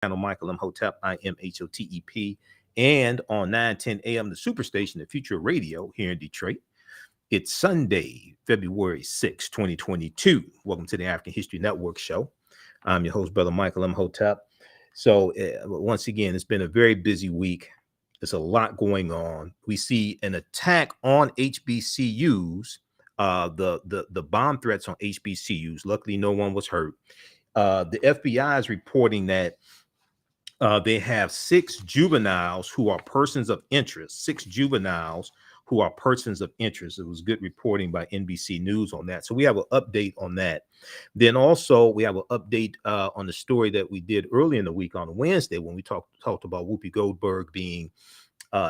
channel, Michael Imhotep, IMHOTEP, and on 910 AM, the Superstation, the Future Radio here in Detroit. It's Sunday, February 6, 2022. Welcome to the African History Network show. I'm your host, Brother Michael Imhotep. So once again, it's been a very busy week. There's a lot going on. We see an attack on HBCUs, the bomb threats on HBCUs. Luckily, no one was hurt. The FBI is reporting that they have 6 juveniles who are persons of interest. 6 juveniles who are persons of interest. It was good reporting by NBC News on that. So we have an update on that. Then also we have an update on the story that we did early in the week on Wednesday when we talked about Whoopi Goldberg being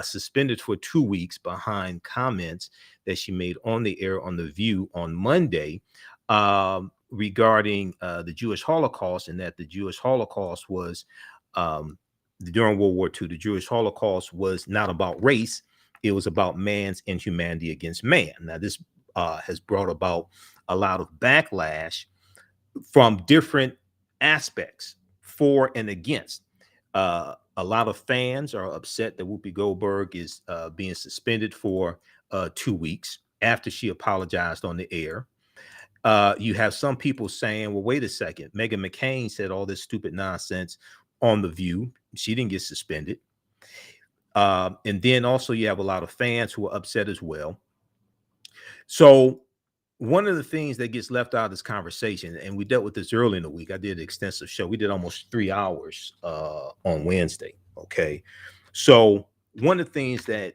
suspended for 2 weeks behind comments that she made on the air on The View on Monday regarding the Jewish Holocaust, and that the Jewish Holocaust was during World War II. The Jewish Holocaust was not about race. It was about man's inhumanity against man. Now, this has brought about a lot of backlash from different aspects, for and against. A lot of fans are upset that Whoopi Goldberg is being suspended for 2 weeks after she apologized on the air. You have some people saying, well, wait a second. Meghan McCain said all this stupid nonsense on The View. She didn't get suspended. And then also you have a lot of fans who are upset as well. So one of the things that gets left out of this conversation, and we dealt with this early in the week, I did an extensive show. We did almost 3 hours on Wednesday. Okay. So one of the things that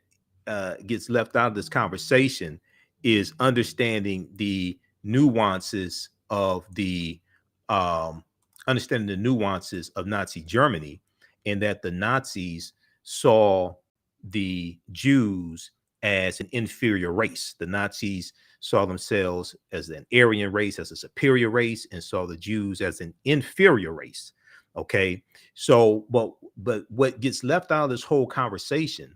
gets left out of this conversation is understanding the nuances of Nazi Germany, and that the Nazis saw the Jews as an inferior race. The Nazis saw themselves as an Aryan race, as a superior race, and saw the Jews as an inferior race. Okay. So, but what gets left out of this whole conversation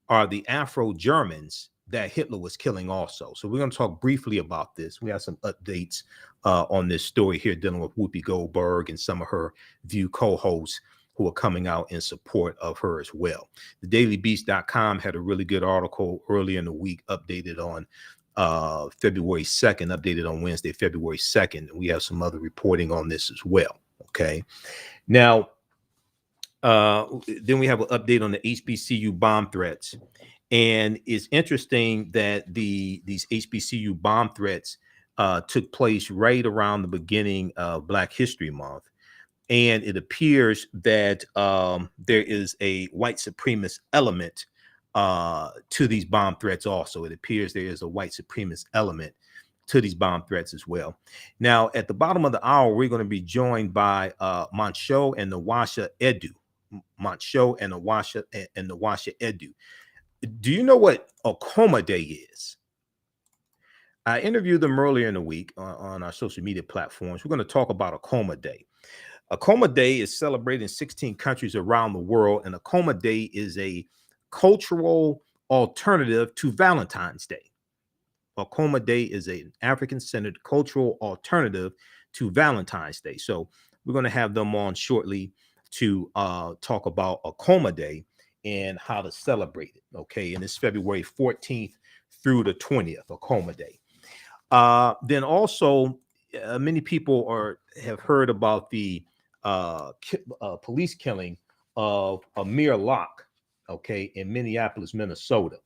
are the Afro-Germans that Hitler was killing also. So we're going to talk briefly about this. We have some updates on this story here dealing with Whoopi Goldberg and some of her View co-hosts who are coming out in support of her as well. The dailybeast.com had a really good article earlier in the week, updated on February 2nd, updated on Wednesday, February 2nd. We have some other reporting on this as well. Okay. Now, then we have an update on the HBCU bomb threats. And it's interesting that these HBCU bomb threats took place right around the beginning of Black History Month. And it appears that there is a white supremacist element to these bomb threats also. It appears there is a white supremacist element to these bomb threats as well. Now, at the bottom of the hour, we're going to be joined by Montsho Nwahsa Edu. Montsho Nwahsa Edu. Do you know what Akoma Day is? I interviewed them earlier in the week on our social media platforms. We're going to talk about Akoma Day. Akoma Day is celebrated in 16 countries around the world, and Akoma Day is a cultural alternative to Valentine's Day. Akoma Day is an African-centered cultural alternative to Valentine's Day. So we're going to have them on shortly to talk about Akoma Day and how to celebrate it. Okay, and it's February 14th through the 20th, Akoma Day. Then also, many people have heard about the police killing of Amir Locke, okay, in Minneapolis, Minnesota.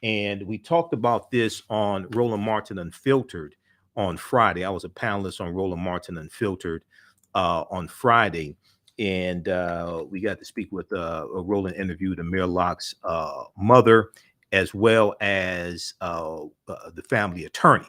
And we talked about this on Roland Martin Unfiltered on Friday. I was a panelist on Roland Martin Unfiltered on Friday. And we got to speak with Roland interviewed Amir Locke's mother, as well as the family attorney.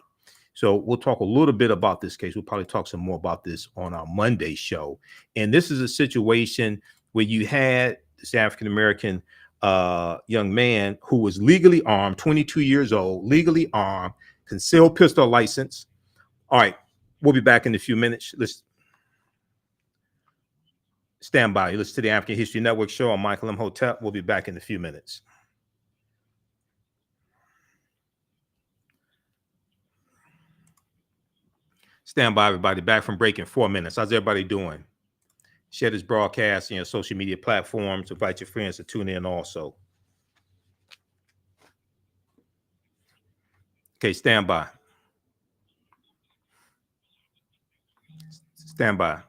So we'll talk a little bit about this case. We'll probably talk some more about this on our Monday show. And this is a situation where you had this African-American young man who was legally armed, 22 years old, legally armed, concealed pistol license. All right, we'll be back in a few minutes. Let's stand by. You listen to the African History Network show. I'm Michael Imhotep. We'll be back in a few minutes. Stand by, everybody. Back from break in 4 minutes. How's everybody doing? Share this broadcast on your social media platforms. Invite your friends to tune in also. Okay, stand by. Stand by.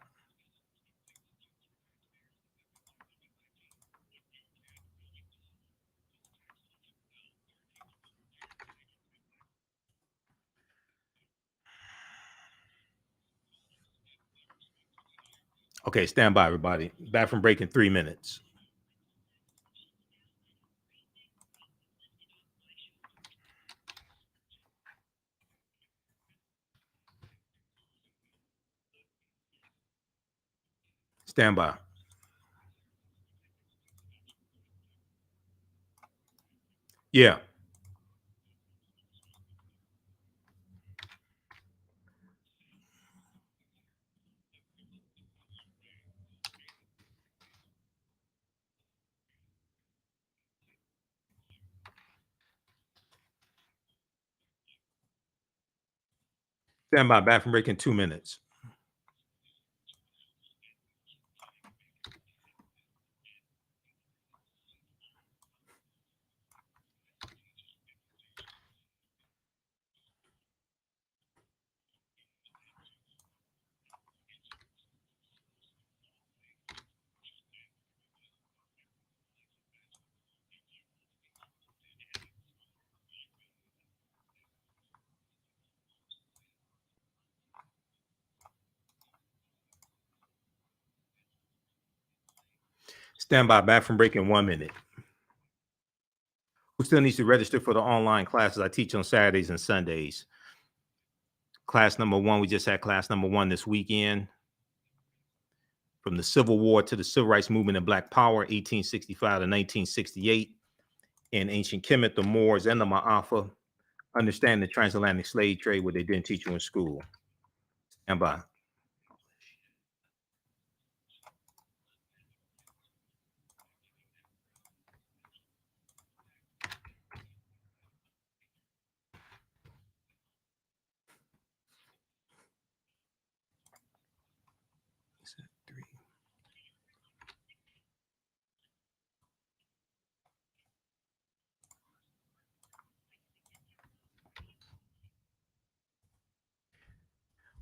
Okay, stand by, everybody. Back from break in 3 minutes. Stand by. Yeah. Stand by. Back from break in 2 minutes. Stand by. Back from break in 1 minute. Who still needs to register for the online classes I teach on Saturdays and Sundays? Class number 1, we just had class number 1 this weekend. From the Civil War to the Civil Rights Movement and Black Power, 1865 to 1968. In ancient Kemet, the Moors, and the Ma'afa. Understand the transatlantic slave trade, what they didn't teach you in school. Stand by.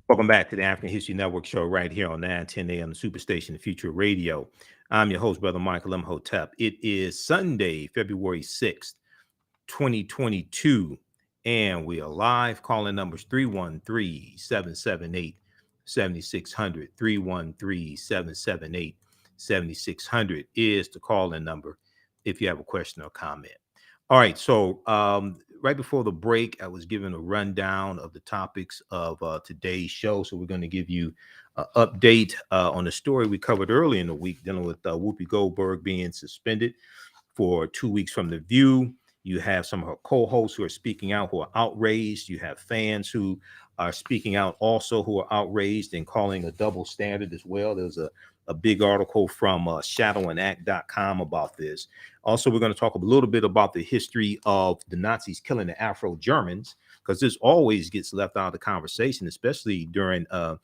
Welcome back to the African History Network show right here on 910 a.m. the Superstation, the Future Radio. I'm your host, Brother Michael Imhotep. It is Sunday, February 6th, 2022, and we are live. Calling numbers 313-778-7600, 313-778-7600 is the call-in number if you have a question or comment. All right, so right before the break, I was given a rundown of the topics of today's show. So we're going to give you an update on the story we covered early in the week, dealing with Whoopi Goldberg being suspended for 2 weeks from The View. You have some of her co-hosts who are speaking out, who are outraged. You have fans who are speaking out also, who are outraged and calling a double standard as well. There's a big article from shadowandact.com about this. Also, we're going to talk a little bit about the history of the Nazis killing the Afro-Germans, because this always gets left out of the conversation, especially during the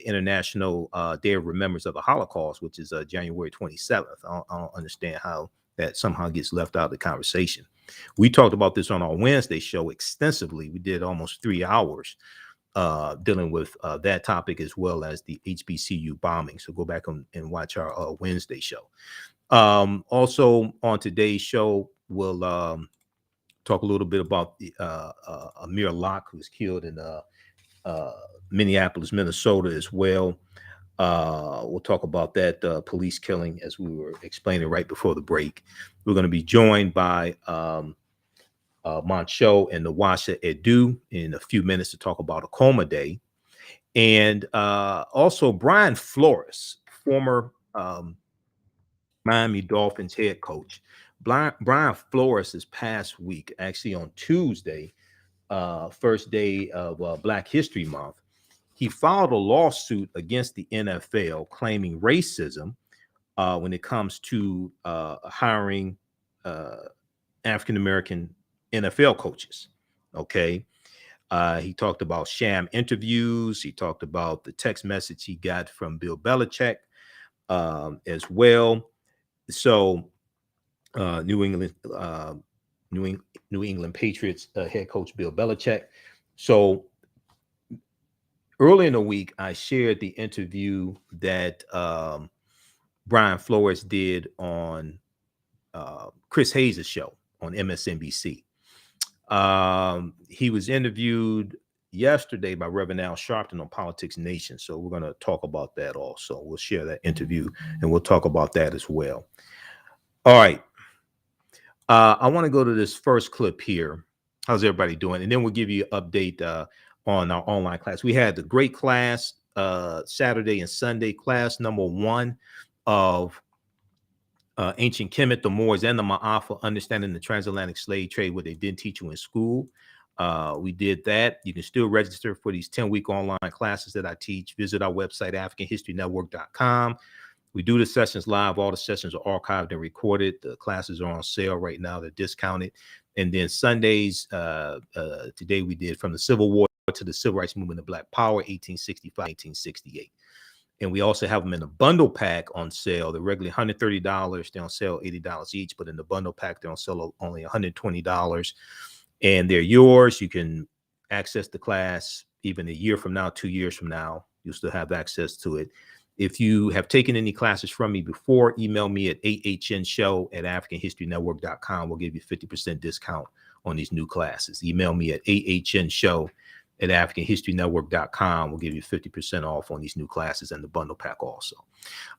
International Day of Remembrance of the Holocaust, which is January 27th. I don't understand how that somehow gets left out of the conversation. We talked about this on our Wednesday show extensively. We did almost 3 hours dealing with that topic, as well as the HBCU bombing. So go back and watch our Wednesday show. Also on today's show, we'll talk a little bit about the Amir Locke, who was killed in Minneapolis, Minnesota as well. We'll talk about that police killing, as we were explaining right before the break. We're going to be joined by Montsho Nwahsa Edu in a few minutes to talk about Akoma Day. And also Brian Flores, former Miami Dolphins head coach. Brian Flores this past week, actually on Tuesday, first day of Black History Month, he filed a lawsuit against the NFL claiming racism when it comes to hiring African-American NFL coaches. Okay. He talked about sham interviews. He talked about the text message he got from Bill Belichick. as well. So New England, New England Patriots head coach Bill Belichick. So early in the week, I shared the interview that Brian Flores did on Chris Hayes' show on MSNBC. He was interviewed yesterday by Reverend Al Sharpton on Politics Nation. So we're going to talk about that also. We'll share that interview and we'll talk about that as well. All right. I want to go to this first clip here. How's everybody doing? And then we'll give you an update on our online class. We had the great class Saturday and Sunday, class number 1 of Ancient Kemet, the Moors, and the Ma'afa, Understanding the Transatlantic Slave Trade, what they didn't teach you in school. We did that. You can still register for these 10-week online classes that I teach. Visit our website, AfricanHistoryNetwork.com. We do the sessions live. All the sessions are archived and recorded. The classes are on sale right now. They're discounted. And then Sundays, today we did From the Civil War to the Civil Rights Movement of Black Power, 1865, 1868. And we also have them in a bundle pack on sale. They're regularly $130. They're on sale $80 each, but in the bundle pack, they're on sale only $120. And they're yours. You can access the class even a year from now, 2 years from now. You'll still have access to it. If you have taken any classes from me before, email me at ahnshow@africanhistorynetwork.com. We'll give you 50% discount on these new classes. Email me at ahnshow@africanhistorynetwork.com. We'll give you 50% off on these new classes and the bundle pack also.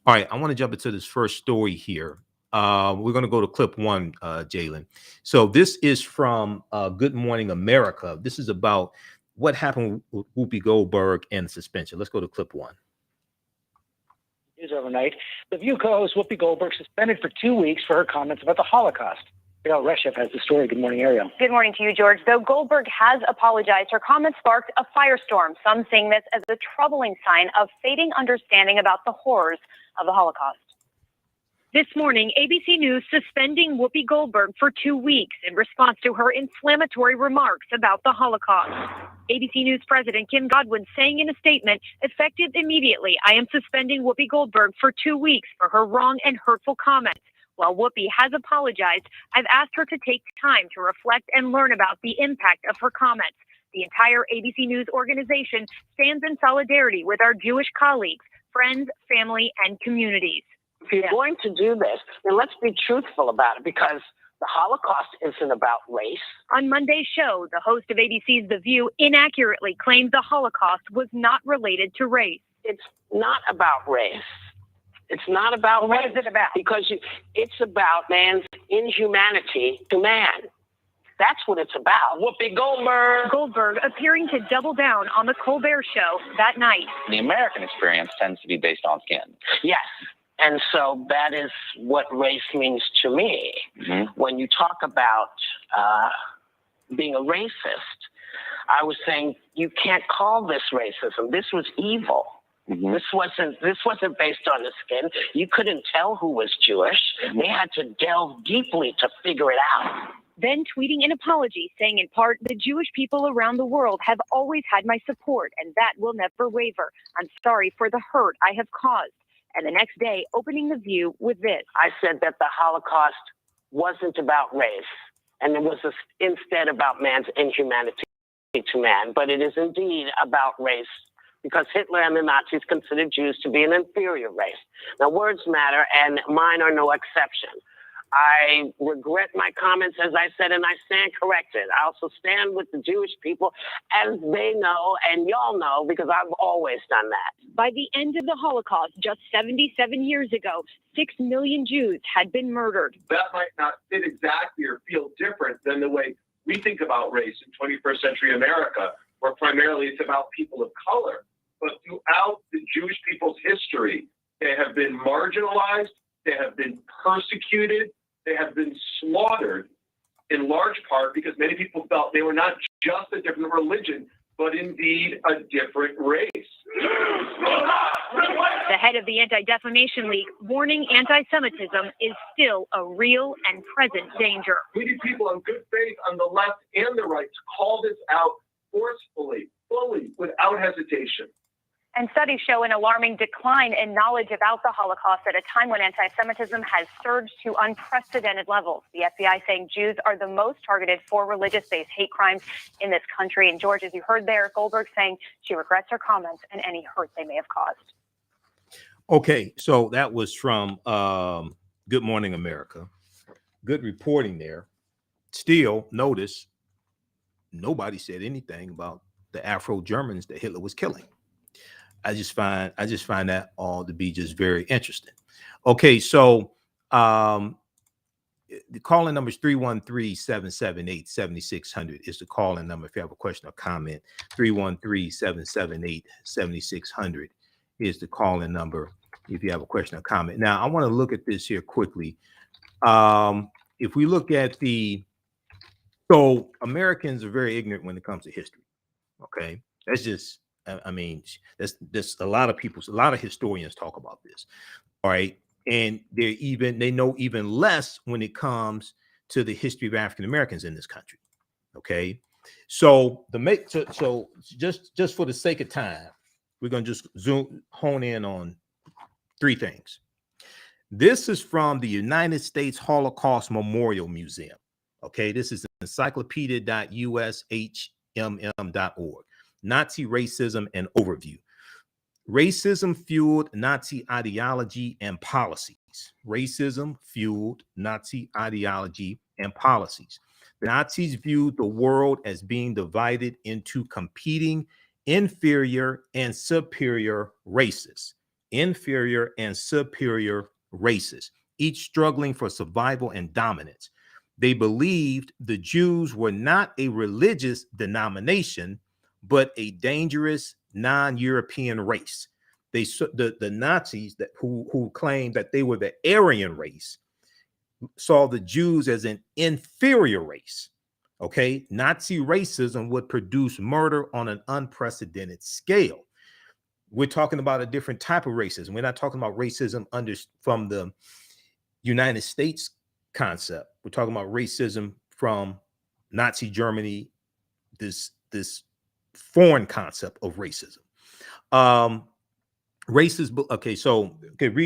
All right, I want to jump into this first story here. We're going to go to clip 1, Jalen. So this is from Good Morning America. This is about what happened with Whoopi Goldberg and the suspension. Let's go to clip 1. News overnight. The View co-host Whoopi Goldberg suspended for 2 weeks for her comments about the Holocaust. Ariel Reshef has the story. Good morning, Ariel. Good morning to you, George. Though Goldberg has apologized, her comments sparked a firestorm, some seeing this as a troubling sign of fading understanding about the horrors of the Holocaust. This morning, ABC News suspending Whoopi Goldberg for 2 weeks in response to her inflammatory remarks about the Holocaust. ABC News President Kim Godwin saying in a statement, effective immediately, I am suspending Whoopi Goldberg for 2 weeks for her wrong and hurtful comments. While Whoopi has apologized, I've asked her to take time to reflect and learn about the impact of her comments. The entire ABC News organization stands in solidarity with our Jewish colleagues, friends, family, and communities. If you're going to do this, then let's be truthful about it, because the Holocaust isn't about race. On Monday's show, the host of ABC's The View inaccurately claimed the Holocaust was not related to race. It's not about race. It's not about race. What is it about? Because it's about man's inhumanity to man. That's what it's about. Whoopi Goldberg. Goldberg appearing to double down on the Colbert Show that night. The American experience tends to be based on skin. Yes. And so that is what race means to me. Mm-hmm. When you talk about being a racist, I was saying you can't call this racism. This was evil. Mm-hmm. This wasn't based on the skin. You couldn't tell who was Jewish. Mm-hmm. They had to delve deeply to figure it out. Then tweeting an apology, saying in part, the Jewish people around the world have always had my support, and that will never waver. I'm sorry for the hurt I have caused. And the next day, opening The View with this. I said that the Holocaust wasn't about race, and it was instead about man's inhumanity to man. But it is indeed about race, because Hitler and the Nazis considered Jews to be an inferior race. Now, words matter, and mine are no exception. I regret my comments, as I said, and I stand corrected. I also stand with the Jewish people, as they know, and y'all know, because I've always done that. By the end of the Holocaust, just 77 years ago, 6 million Jews had been murdered. That might not fit exactly or feel different than the way we think about race in 21st century America, where primarily it's about people of color. But throughout the Jewish people's history, they have been marginalized, they have been persecuted, they have been slaughtered, in large part because many people felt they were not just a different religion, but indeed a different race. The head of the Anti-Defamation League warning anti-Semitism is still a real and present danger. We need people in good faith on the left and the right to call this out forcefully, fully, without hesitation. And studies show an alarming decline in knowledge about the Holocaust at a time when anti-Semitism has surged to unprecedented levels. The FBI saying Jews are the most targeted for religious-based hate crimes in this country. And George, as you heard there, Goldberg saying she regrets her comments and any hurt they may have caused. Okay, so that was from Good Morning America. Good reporting there. Still, notice nobody said anything about the Afro-Germans that Hitler was killing. I just find that all to be just very interesting. Okay, so the calling number is 313-778-7600 is the calling number if you have a question or comment. 313-778-7600 is the calling number if you have a question or comment. Now, I want to look at this here quickly. If we look at so Americans are very ignorant when it comes to history. Okay, that's just, I mean, that's a lot of people, a lot of historians talk about this. All right, and they know even less when it comes to the history of African Americans in this country. Okay, so just for the sake of time, we're gonna just hone in on three things. This is from the United States Holocaust Memorial Museum. Okay, this is encyclopedia.ushmm.org. Nazi racism and overview. Racism fueled Nazi ideology and policies. Racism fueled Nazi ideology and policies. The Nazis viewed the world as being divided into competing inferior and superior races. Inferior and superior races, each struggling for survival and dominance. They believed the Jews were not a religious denomination, but a dangerous non-European race. The Nazis who claimed that they were the Aryan race saw the Jews as an inferior race. Okay, Nazi racism would produce murder on an unprecedented scale. We're talking about a different type of racism. We're not talking about racism from the United States concept. We're talking about racism from Nazi Germany, this foreign concept of racism. Read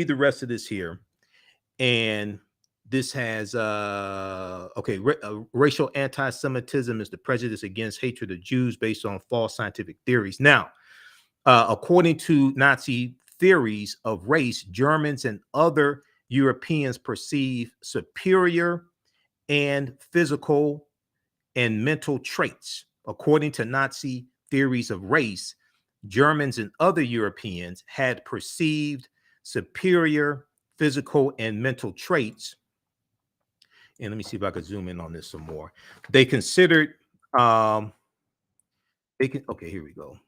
the rest of this here. And this has racial anti-Semitism is the prejudice against hatred of Jews based on false scientific theories. Now, according to Nazi theories of race, Germans and other Europeans perceive superior and physical and mental traits. According to Nazi theories of race, Germans and other Europeans had perceived superior physical and mental traits. And let me see if I could zoom in on this some more. They considered, here we go.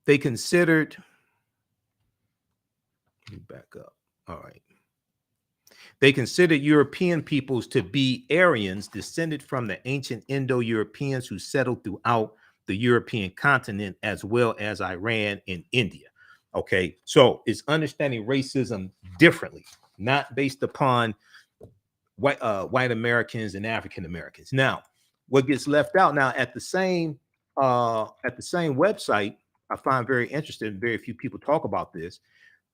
They considered, let me back up. All right. They considered European peoples to be Aryans descended from the ancient Indo-Europeans who settled throughout the European continent, as well as Iran and India. Okay, so it's understanding racism differently, not based upon white Americans and African Americans. Now, what gets left out now at the same website, I find very interesting. Very few people talk about this.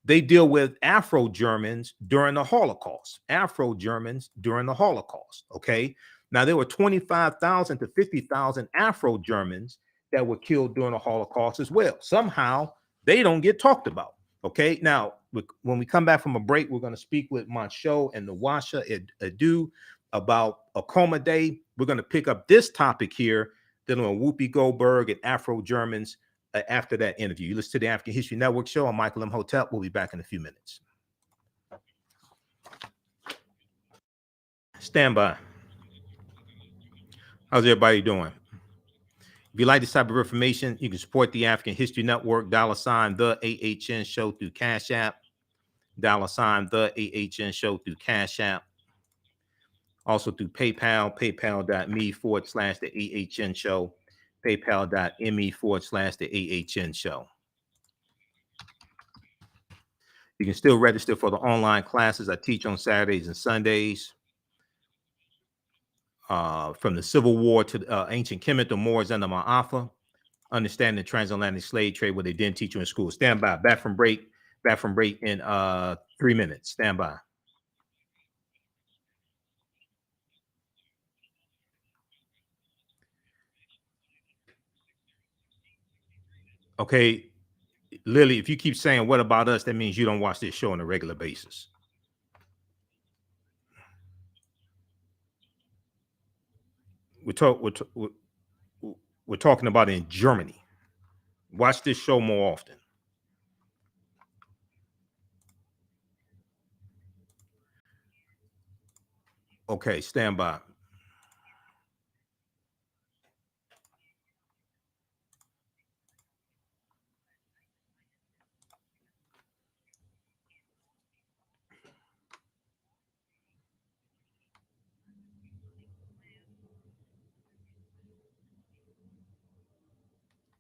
They deal with Afro-Germans during the Holocaust. Afro-Germans during the Holocaust. Okay. Now there were 25,000 to 50,000 Afro-Germans that were killed during the Holocaust as well. Somehow they don't get talked about. Okay. Now, when we come back from a break, we're going to speak with Montsho Nwahsa Edu about Akoma Day. We're going to pick up this topic here, dealing with Whoopi Goldberg and Afro-Germans after that interview. You listen to the African History Network show. I'm Michael Imhotep. We'll be back in a few minutes. Stand by. How's everybody doing? If you like this type of information, you can support the African History Network, $ the AHN show through Cash App, $ the AHN show through Cash App. Also through PayPal, paypal.me/the AHN show, paypal.me/the AHN show. You can still register for the online classes I teach on Saturdays and Sundays. From the Civil War to ancient Kemet, the Moors, and the Ma'afa. Understanding the transatlantic slave trade, what they didn't teach you in school. Stand by. Back from break in 3 minutes. Stand by. Okay, Lily, if you keep saying what about us, that means you don't watch this show on a regular basis. We're talking about in Germany. Watch this show more often. Okay, stand by.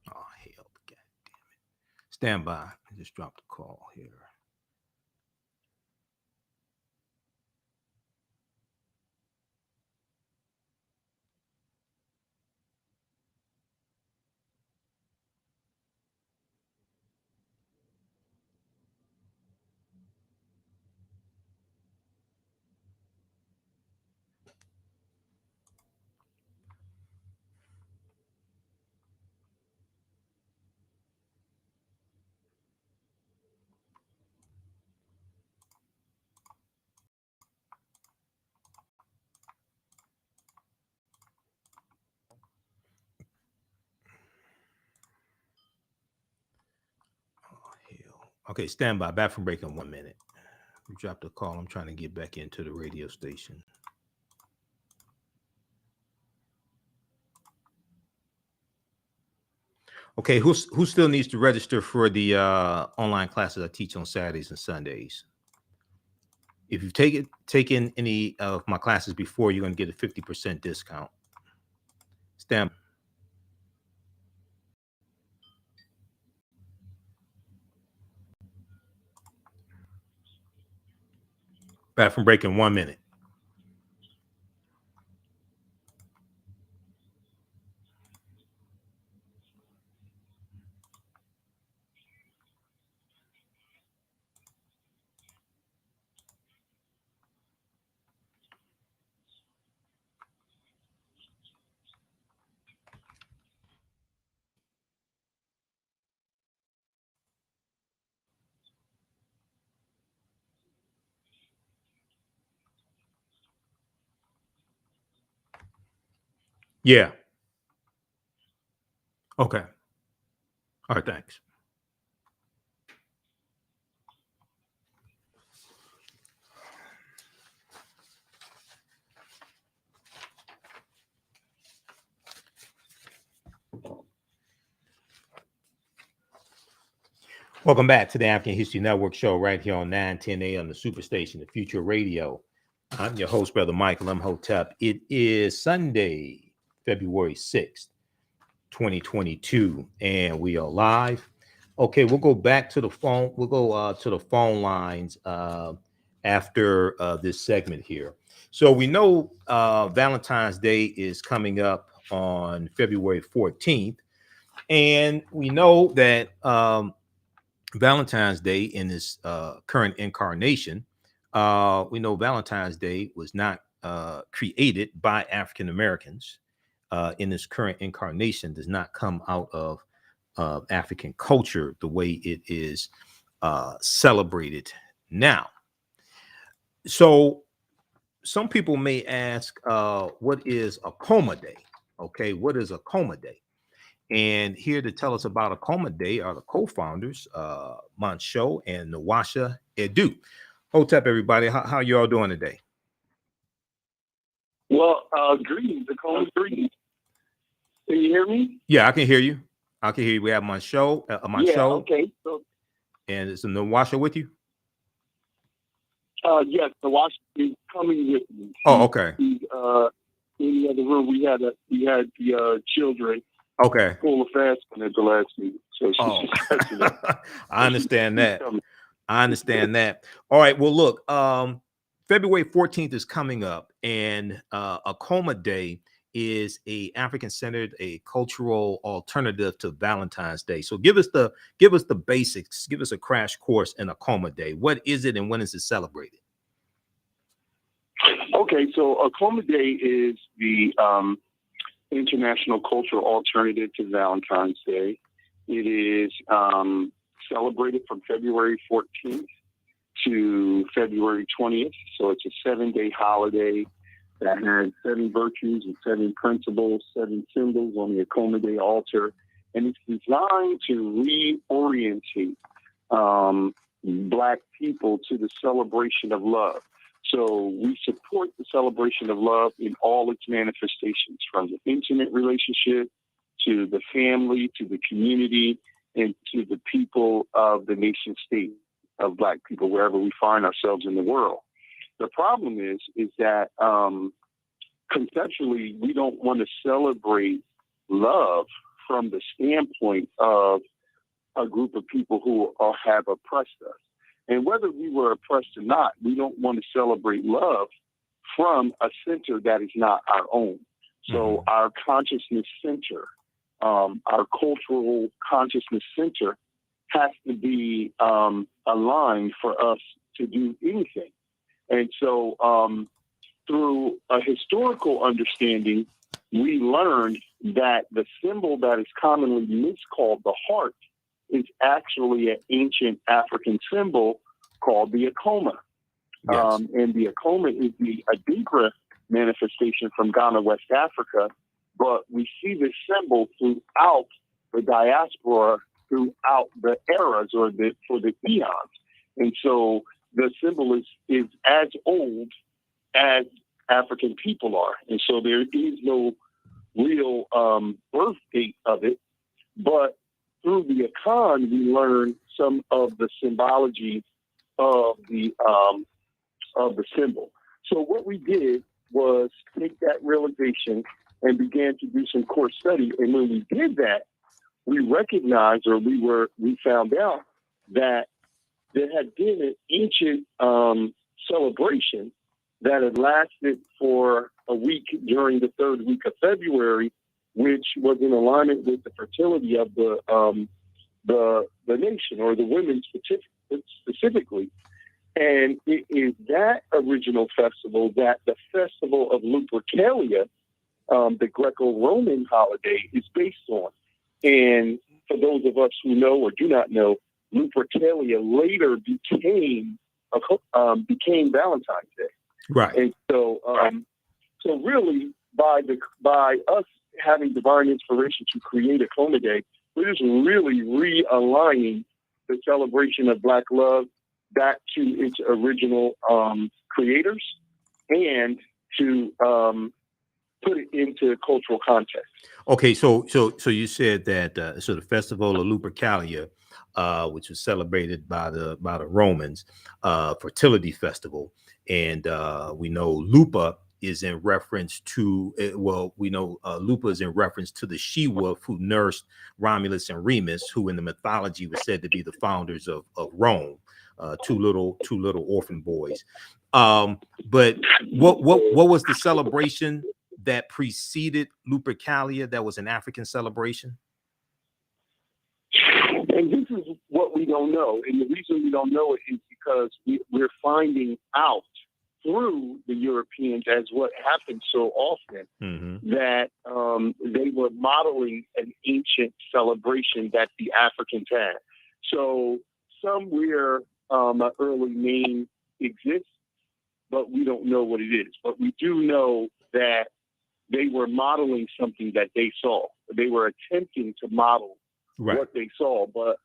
Oh, hell, God damn it. Stand by. I just dropped a call here. Okay, stand by. Back from break in 1 minute. We dropped a call. I'm trying to get back into the radio station. Okay, who still needs to register for the online classes I teach on Saturdays and Sundays? If you've taken any of my classes before, you're going to get a 50% discount. Stand. Back from break in 1 minute. Yeah. Okay. All right, thanks. Welcome back to the African History Network show right here on 910 AM, the Superstation, the Future Radio. I'm your host, Brother Michael Imhotep. It is Sunday, February 6th, 2022, and we are live. Okay, we'll go back to the phone. We'll go to the phone lines after this segment here. So we know Valentine's Day is coming up on February 14th, and we know that Valentine's Day in this current incarnation, we know Valentine's Day was not created by African Americans. In this current incarnation, does not come out of African culture the way it is celebrated now. So some people may ask, what is Akoma Day? Okay, what is Akoma Day? And here to tell us about Akoma Day are the co-founders, Montsho Nwahsa Edu. Hotep, everybody. How you all doing today? Well, greetings, Akoma, greetings. Can you hear me? Yeah, I can hear you. I can hear you. We have Montsho. Yeah, okay. So, and is Nwahsa with you? yes, Nwahsa is coming with me. Oh, okay. In the other room, we had the children. Okay. Full of fasting at the last meeting. So she's I understand that. I understand that. All right. Well, look, February 14th is coming up, and Akoma Day is a African-centered, a cultural alternative to Valentine's Day. So give us the basics. Give us a crash course in Akoma Day. What is it and when is it celebrated? Okay, so Akoma Day is the international cultural alternative to Valentine's Day. It is celebrated from February 14th to February 20th. So it's a 7-day holiday that has 7 virtues and 7 principles, 7 symbols on the Akoma Day altar. And it's designed to reorientate Black people to the celebration of love. So we support the celebration of love in all its manifestations, from the intimate relationship to the family, to the community, and to the people of the nation state of Black people, wherever we find ourselves in the world. The problem is that conceptually, we don't want to celebrate love from the standpoint of a group of people who have oppressed us. And whether we were oppressed or not, we don't want to celebrate love from a center that is not our own. So our consciousness center, our cultural consciousness center has to be aligned for us to do anything. And so through a historical understanding, we learned that the symbol that is commonly miscalled the heart is actually an ancient African symbol called the Akoma. Yes. And the Akoma is the Adinkra manifestation from Ghana, West Africa. But we see this symbol throughout the diaspora, throughout the eras or for the eons. And so the symbol is as old as African people are. And so there is no real birth date of it. But through the Akon, we learn some of the symbology of the symbol. So what we did was take that realization and began to do some core study. And when we did that, we recognized, or we found out that there had been an ancient celebration that had lasted for a week during the 3rd week of February, which was in alignment with the fertility of the nation, or the women specifically. And it is that original festival that the Festival of Lupercalia, the Greco-Roman holiday, is based on. And for those of us who know or do not know, Lupercalia later became Valentine's Day. Right. And so, so really, by us having divine inspiration to create Akoma Day, we're just really realigning the celebration of Black love back to its original creators, and to put it into cultural context. Okay, so you said that so the Festival of Lupercalia, which was celebrated by the Romans, fertility festival, and we know Lupa is in reference to Lupa is in reference to the she-wolf who nursed Romulus and Remus, who in the mythology was said to be the founders of Rome, two little orphan boys. But what was the celebration that preceded Lupercalia that was an African celebration? And this is what we don't know. And the reason we don't know it is because we're finding out through the Europeans, as what happens so often, that they were modeling an ancient celebration that the Africans had. So somewhere an early name exists, but we don't know what it is. But we do know that they were modeling something that they saw. They were attempting to model what they saw. But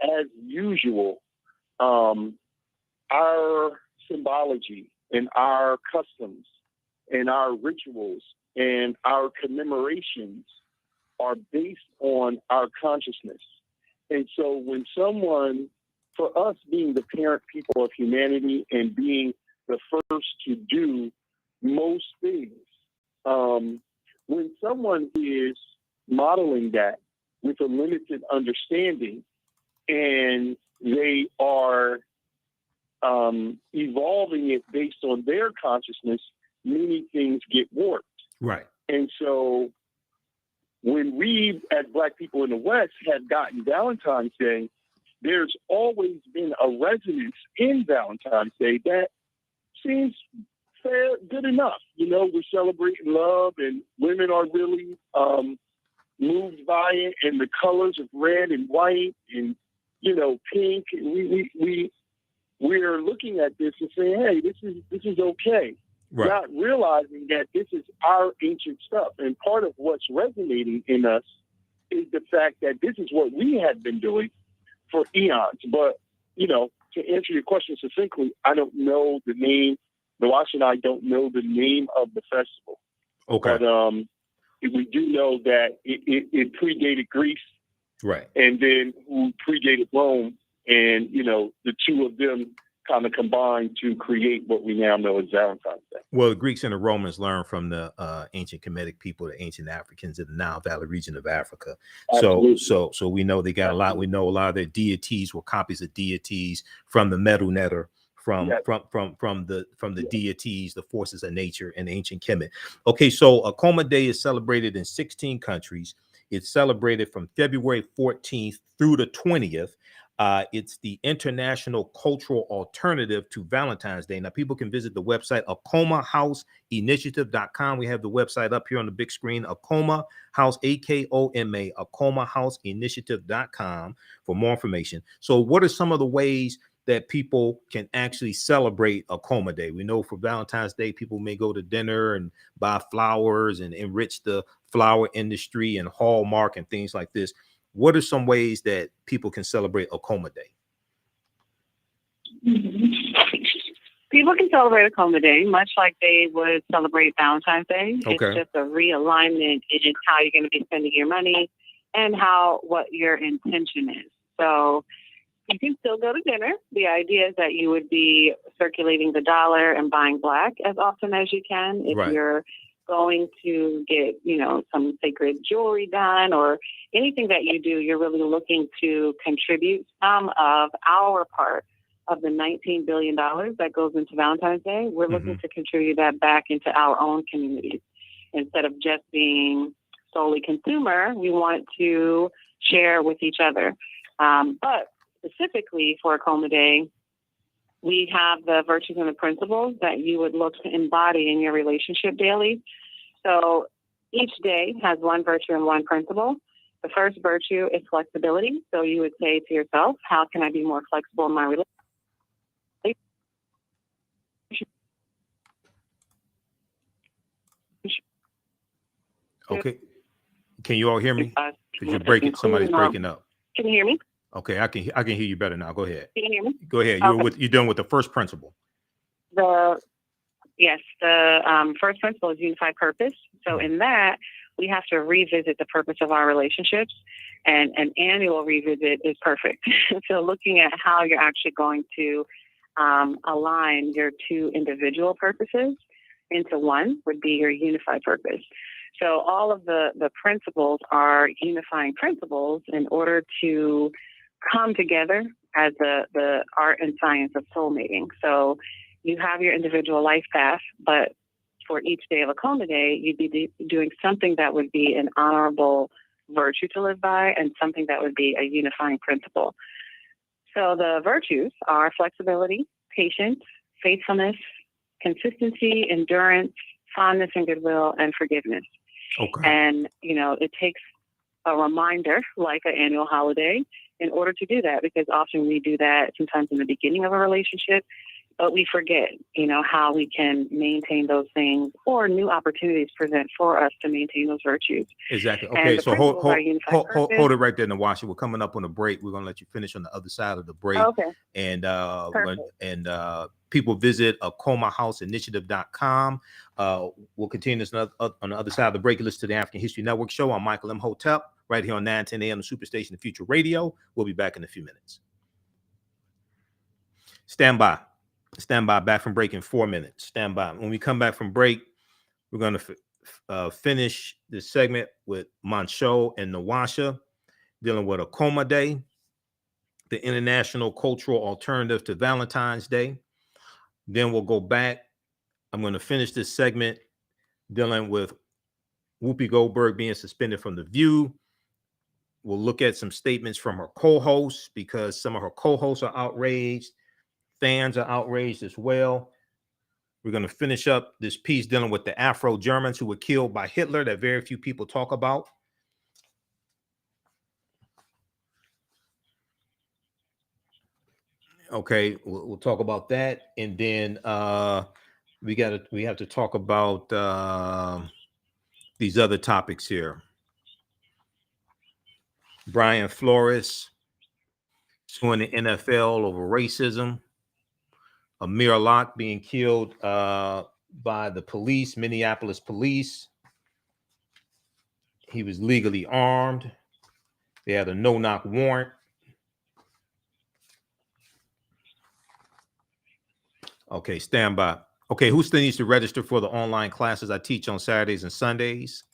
as usual, our symbology and our customs and our rituals and our commemorations are based on our consciousness. And so when someone, for us being the parent people of humanity and being the first to do most things, when someone is modeling that with a limited understanding and they are evolving it based on their consciousness, many things get warped. Right. And so when we, as Black people in the West, had gotten Valentine's Day, there's always been a resonance in Valentine's Day that seems fair, good enough. You know, we're celebrating love, and women are really moved by it, and the colors of red and white and, you know, pink. And we're looking at this and saying, hey, this is okay. Right. Not realizing that this is our ancient stuff. And part of what's resonating in us is the fact that this is what we had been doing for eons. But, you know, to answer your question succinctly, I don't know the name. Nwahsa and I don't know the name of the festival. Okay. But we do know that it predated Greece. Right. And then who predated Rome. And, you know, the two of them kind of combined to create what we now know as Valentine's Day. Well, the Greeks and the Romans learned from the ancient Kemetic people, the ancient Africans in the Nile Valley region of Africa. Absolutely. So we know they got a lot. We know a lot of their deities were copies of deities from the Medu Neter, from the deities, the forces of nature, and ancient Kemet. Okay, so Akoma Day is celebrated in 16 countries. It's celebrated from February 14th through the 20th. It's the international cultural alternative to Valentine's Day. Now, people can visit the website akomahouseinitiative.com. We have the website up here on the big screen, Akoma House, AKOMA, akomahouseinitiative.com for more information. So what are some of the ways that people can actually celebrate Akoma Day? We know for Valentine's Day, people may go to dinner and buy flowers and enrich the flower industry and Hallmark and things like this. What are some ways that people can celebrate Akoma Day? People can celebrate Akoma Day much like they would celebrate Valentine's Day. Okay. It's just a realignment in how you're going to be spending your money and what your intention is. So you can still go to dinner. The idea is that you would be circulating the dollar and buying Black as often as you can. If Right. you're going to get, some sacred jewelry done or anything that you do, you're really looking to contribute some of our part of the $19 billion that goes into Valentine's Day. We're looking to contribute that back into our own communities. Instead of just being solely consumer, we want to share with each other. But specifically for Akoma Day, we have the virtues and the principles that you would look to embody in your relationship daily. So each day has one virtue and one principle. The first virtue is flexibility. So you would say to yourself, how can I be more flexible in my relationship? Okay. Can you all hear me? Because you're breaking. Somebody's breaking up. Can you hear me? Okay, I can hear you better now. Go ahead. Can you hear me? Go ahead. You're done with the first principle. The first principle is unified purpose. So in that, we have to revisit the purpose of our relationships, and an annual revisit is perfect. So looking at how you're actually going to align your two individual purposes into one would be your unified purpose. So all of the principles are unifying principles in order to come together as the art and science of soulmating. So you have your individual life path, but for each day of Akoma Day, you'd be doing something that would be an honorable virtue to live by and something that would be a unifying principle. So the virtues are flexibility, patience, faithfulness, consistency, endurance, fondness and goodwill, and forgiveness. Okay. And, it takes a reminder, like an annual holiday, in order to do that, because often we do that sometimes in the beginning of a relationship, but we forget, how we can maintain those things or new opportunities present for us to maintain those virtues. Exactly. Okay, so hold it right there, Nwahsa. We're coming up on a break. We're going to let you finish on the other side of the break. Okay. And people visit akomahouseinitiative.com. We'll continue this on the other side of the break. Listen to the African History Network show. I'm Michael Imhotep, right here on 910 a.m. the Superstation of Future Radio. We'll be back in a few minutes. Stand by, back from break in 4 minutes. Stand by. When we come back from break, we're going to finish this segment with Montsho and Nwahsa dealing with Akoma Day, the international cultural alternative to Valentine's Day. Then we'll go back. I'm going to finish this segment dealing with Whoopi Goldberg being suspended from The View. We'll look at some statements from her co-hosts because some of her co-hosts are outraged. Fans are outraged as well. We're going to finish up this piece dealing with the Afro-Germans who were killed by Hitler that very few people talk about. Okay, we'll talk about that, and then we have to talk about these other topics here. Brian Flores suing the NFL over racism. Amir Locke being killed by the police, Minneapolis police. He was legally armed. They had a no-knock warrant. Okay, stand by. Okay, who still needs to register for the online classes I teach on Saturdays and Sundays?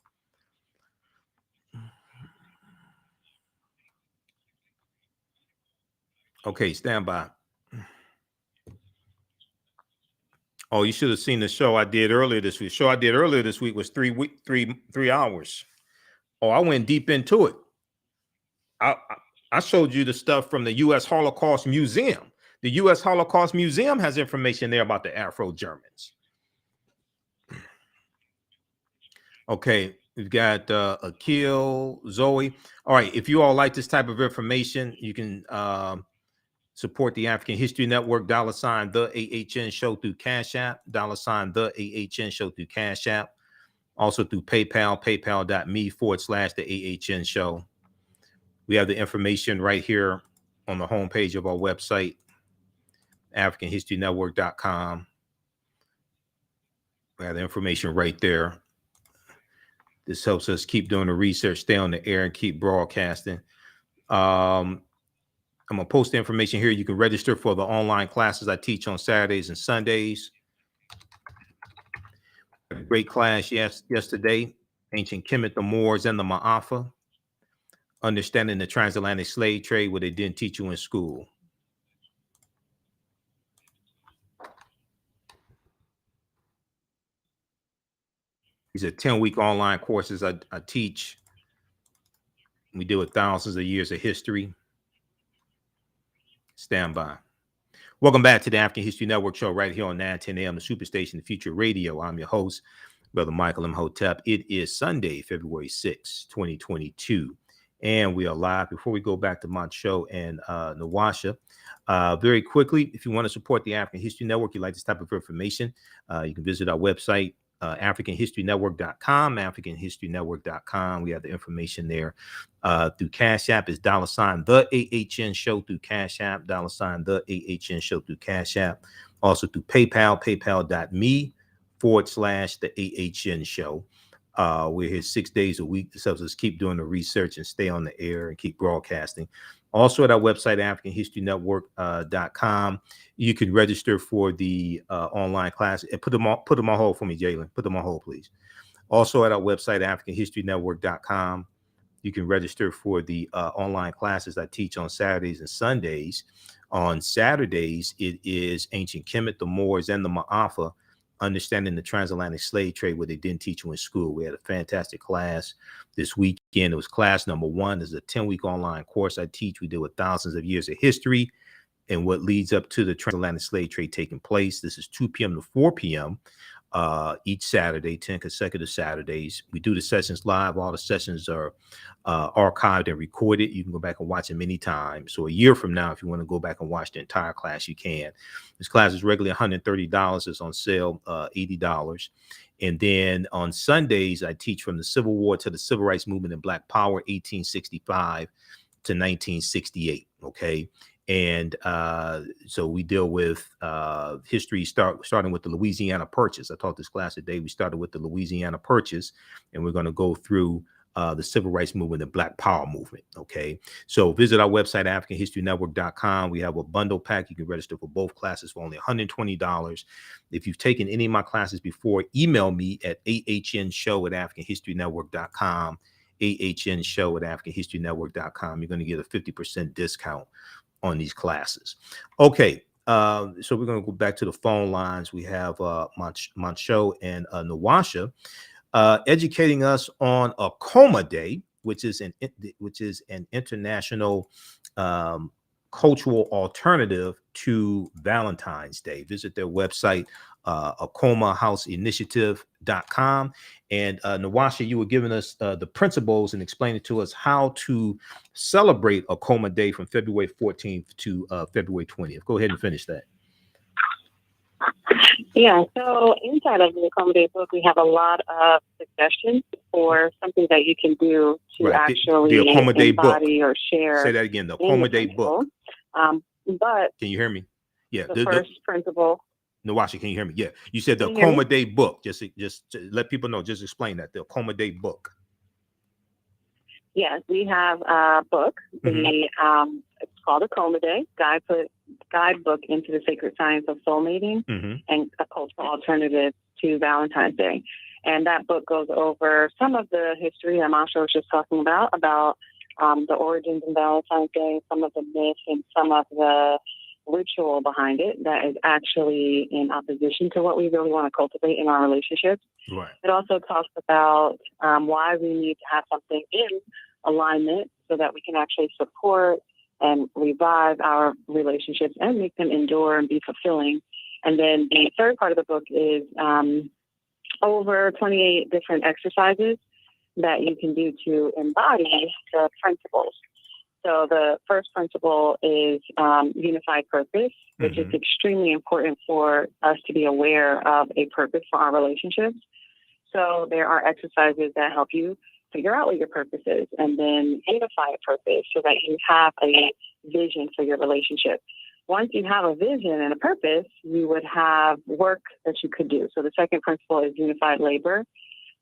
Okay, stand by. Oh, you should have seen the show I did earlier this week. The show I did earlier this week was 3 hours. Oh, I went deep into it. I showed you the stuff from the U.S. Holocaust Museum. The U.S. Holocaust Museum has information there about the Afro-Germans. Okay, we've got Akil, Zoe. All right, if you all like this type of information, you can support the African History Network, $, the AHN show through Cash App, $, the AHN show through Cash App. Also through PayPal, paypal.me/the AHN show. We have the information right here on the homepage of our website, AfricanHistoryNetwork.com. We have the information right there. This helps us keep doing the research, stay on the air, and keep broadcasting. I'm going to post the information here. You can register for the online classes I teach on Saturdays and Sundays. Great class yesterday. Ancient Kemet, the Moors, and the Ma'afa. Understanding the transatlantic slave trade, what they didn't teach you in school. These are 10-week online courses I teach. We deal with thousands of years of history. Stand by. Welcome back to the African History Network show right here on 910 AM, the Superstation, the Future Radio. I'm your host, Brother Michael Imhotep. It is Sunday, February 6, 2022. And we are live. Before we go back to Montsho and Nwahsa, very quickly, if you want to support the African History Network, you like this type of information, you can visit our website, AfricanHistoryNetwork.com, AfricanHistoryNetwork.com. We have the information there. Through Cash App is $, the AHN show through Cash App, $, the AHN show through Cash App. Also through PayPal, paypal.me/the AHN show. We're here 6 days a week. This helps us keep doing the research and stay on the air and keep broadcasting. Also at our website, AfricanHistoryNetwork.com, you can register for the online class. And put them on hold for me, Jalen. Put them on hold, please. Also at our website, AfricanHistoryNetwork.com, you can register for the online classes I teach on Saturdays and Sundays. On Saturdays, it is Ancient Kemet, the Moors, and the Ma'afa, understanding the transatlantic slave trade, what they didn't teach you in school. We had a fantastic class this weekend. It was class number 1. This is a 10-week online course I teach. We deal with thousands of years of history and what leads up to the transatlantic slave trade taking place. This is 2 p.m. to 4 p.m. Each Saturday, 10 consecutive Saturdays. We do the sessions live. All the sessions are archived and recorded. You can go back and watch them anytime. So a year from now, if you want to go back and watch the entire class, you can. This class is regularly $130. It's on sale, $80. And then on Sundays, I teach from the Civil War to the Civil Rights Movement and Black Power, 1865 to 1968. Okay. And so we deal with history starting with the Louisiana Purchase. I taught this class today. We started with the Louisiana Purchase, and we're going to go through the Civil Rights Movement and Black Power Movement. Okay, so visit our website, AfricanHistoryNetwork.com. We have a bundle pack. You can register for both classes for only $120. If you've taken any of my classes before, email me at ahnshow@AfricanHistoryNetwork.com, ahnshow@AfricanHistoryNetwork.com. You're going to get a 50% discount on these classes. Okay, so we're going to go back to the phone lines. We have Montsho and Nwahsa. educating us on Akoma Day, which is an international cultural alternative to Valentine's Day. Visit their website, akomahouseinitiative.com. And Nwahsa, you were giving us the principles and explaining to us how to celebrate Akoma Day from February 14th to February 20th. Go ahead and finish that. Yeah, so inside of the Akoma Day book, we have a lot of suggestions for something that you can do to actually the Akoma Day embody book. or share. Say that again, the Akoma Day book. But can you hear me? Yeah. The first principle. Nwahsa, can you hear me? Yeah. You said the Akoma Day book. Just to let people know, just explain that. The Akoma Day book. Yes, we have a book. Mm-hmm. It's called Akoma Day, guidebook into the sacred science of soulmating and a cultural alternative to Valentine's Day. And that book goes over some of the history that Montsho was just talking about the origins of Valentine's Day, some of the myths and some of the ritual behind it that is actually in opposition to what we really want to cultivate in our relationships. Right. It also talks about why we need to have something in alignment so that we can actually support and revive our relationships and make them endure and be fulfilling. And then the third part of the book is over 28 different exercises that you can do to embody the principles. So the first principle is unified purpose, which is extremely important for us to be aware of a purpose for our relationships. So there are exercises that help you figure out what your purpose is and then unify a purpose so that you have a vision for your relationship. Once you have a vision and a purpose, you would have work that you could do. So the second principle is unified labor.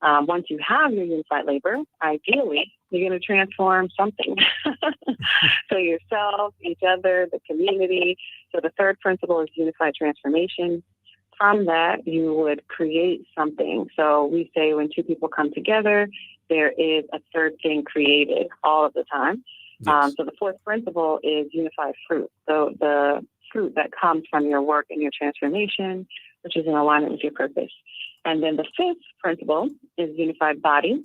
Once you have your unified labor, ideally, you're going to transform something. So yourself, each other, the community. So the third principle is unified transformation. From that, you would create something. So we say when two people come together, there is a third thing created all of the time. Yes. So the fourth principle is unified fruit. So the fruit that comes from your work and your transformation, which is in alignment with your purpose. And then the fifth principle is unified body.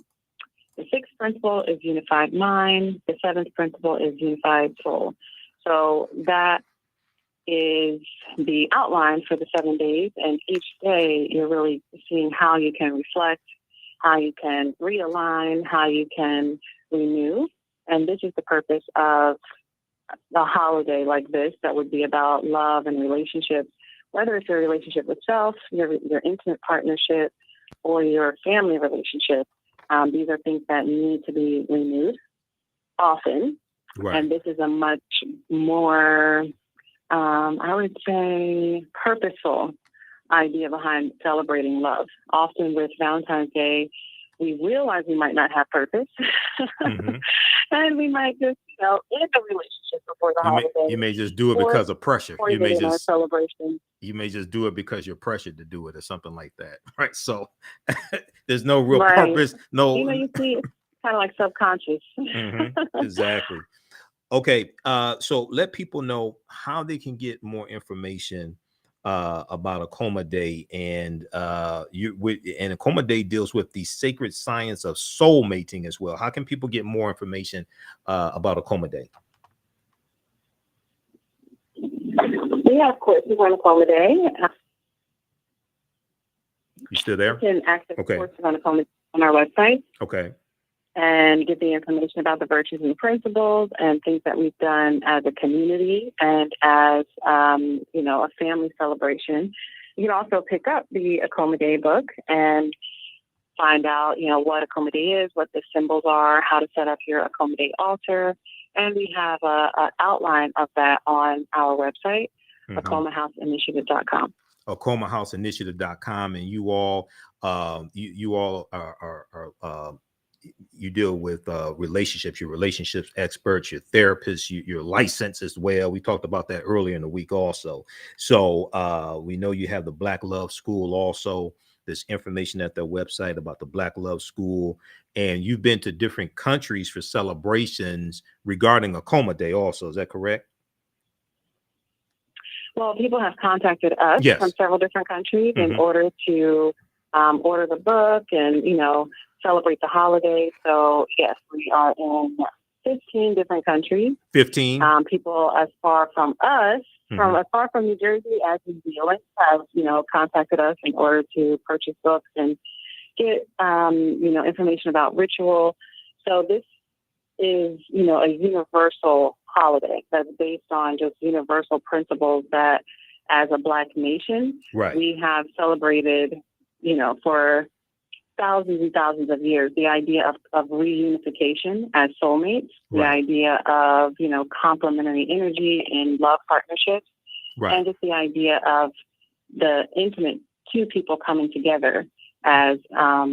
The sixth principle is unified mind. The seventh principle is unified soul. So that is the outline for the 7 days. And each day you're really seeing how you can reflect, how you can realign, how you can renew. And this is the purpose of a holiday like this that would be about love and relationships, whether it's your relationship with self, your intimate partnership, or your family relationship. These are things that need to be renewed often. Right. And this is a much more, I would say, purposeful idea behind celebrating love. Often with Valentine's Day, we realize we might not have purpose. And we might just, end the relationship before the holiday. You may just do it because of pressure. You may just celebration. You may just do it because you're pressured to do it or something like that. Right. So there's no real purpose. No, you see it's kind of like subconscious. Exactly. Okay. So let people know how they can get more information about Akoma Day, and Akoma Day deals with the sacred science of soul mating as well. How can people get more information about Akoma Day? Yeah, of course. We run Akoma Day. You still there? You can access courses on Akoma on our website. Okay. And get the information about the virtues and principles and things that we've done as a community and as, a family celebration. You can also pick up the Akoma Day book and find out, what Akoma Day is, what the symbols are, how to set up your Akoma Day altar. And we have an outline of that on our website, AkomaHouseInitiative.com. AkomaHouseInitiative.com. And you all are you deal with relationships, your relationships experts, your therapists, you're licensed as well. We talked about that earlier in the week also. So we know you have the Black Love School also. There's information at their website about the Black Love School. And you've been to different countries for celebrations regarding Akoma Day also. Is that correct? Well, people have contacted us from several different countries in order to order the book and, celebrate the holiday. So, yes, we are in 15 different countries. 15. People as far from us, as far from New Jersey as New Zealand, have, contacted us in order to purchase books and get, information about ritual. So this is, a universal holiday that's based on just universal principles that as a Black nation, we have celebrated, for thousands and thousands of years. The idea of reunification as soulmates, the idea of, complementary energy in love partnerships, and just the idea of the intimate two people coming together as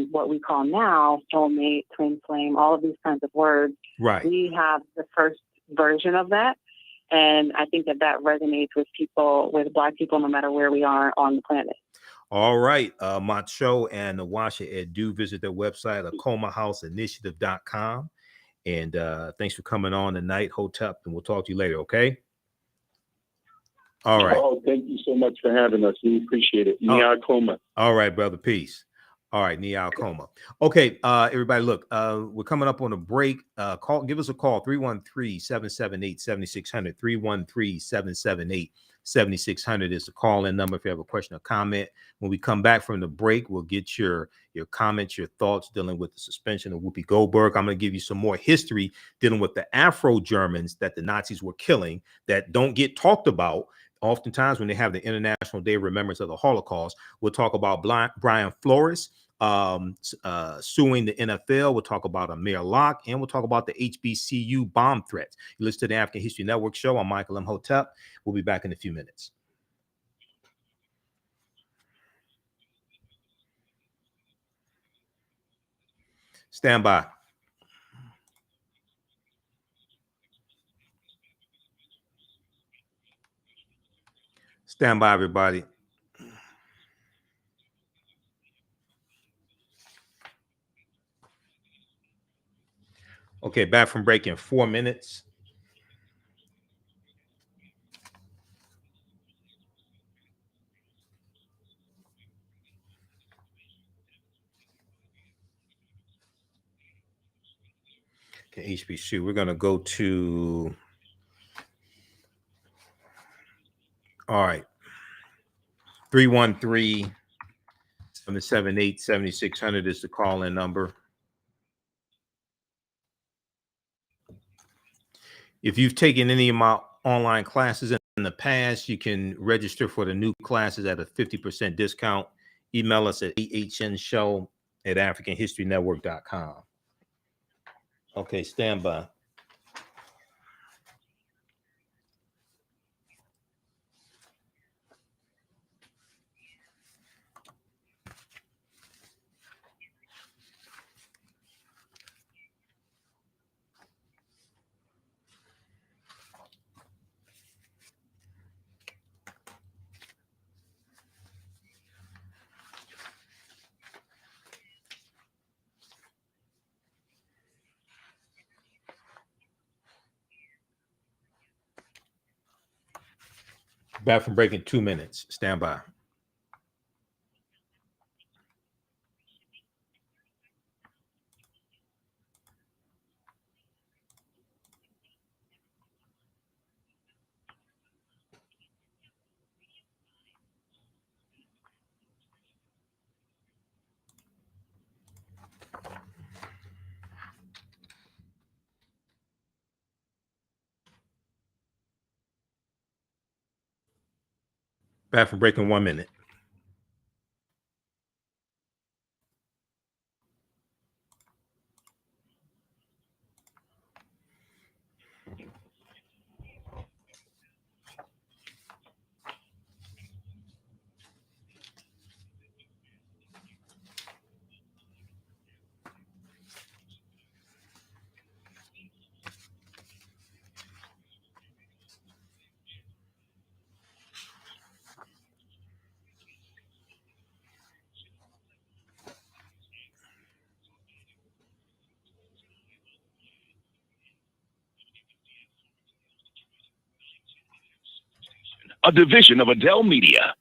what we call now soulmate, twin flame, all of these kinds of words. We have the first version of that. And I think that resonates with people, with Black people, no matter where we are on the planet. All right. Montsho Nwahsa Edu, visit their website, akomahouseinitiative.com. And thanks for coming on tonight, Hotep, and we'll talk to you later, okay? All right. Oh, thank you so much for having us. We appreciate it. Akoma. All right, brother. Peace. All right, Akoma. Okay, everybody, look, we're coming up on a break. Give us a call, 313-778-7600. 313-778-7600 is the call-in number if you have a question or comment. When we come back from the break, we'll get your comments, your thoughts dealing with the suspension of Whoopi Goldberg. I'm going to give you some more history dealing with the Afro-Germans that the Nazis were killing that don't get talked about. Oftentimes when they have the International Day of Remembrance of the Holocaust, we'll talk about Brian Flores suing the NFL. We'll talk about Amir Locke, and we'll talk about the HBCU bomb threats. You listen to the African History Network show. I'm Michael Imhotep. We'll be back in a few minutes. Stand by. Stand by, everybody. Okay, back from break in 4 minutes. Okay, HBCU. We're going to go to... All right. 313-778-7600 is the call-in number. If you've taken any of my online classes in the past, you can register for the new classes at a 50% discount. Email us at ahnshow@africanhistorynetwork.com. Okay, stand by. Back from break in 2 minutes. Stand by. Back from break in 1 minute. A division of Adele Media.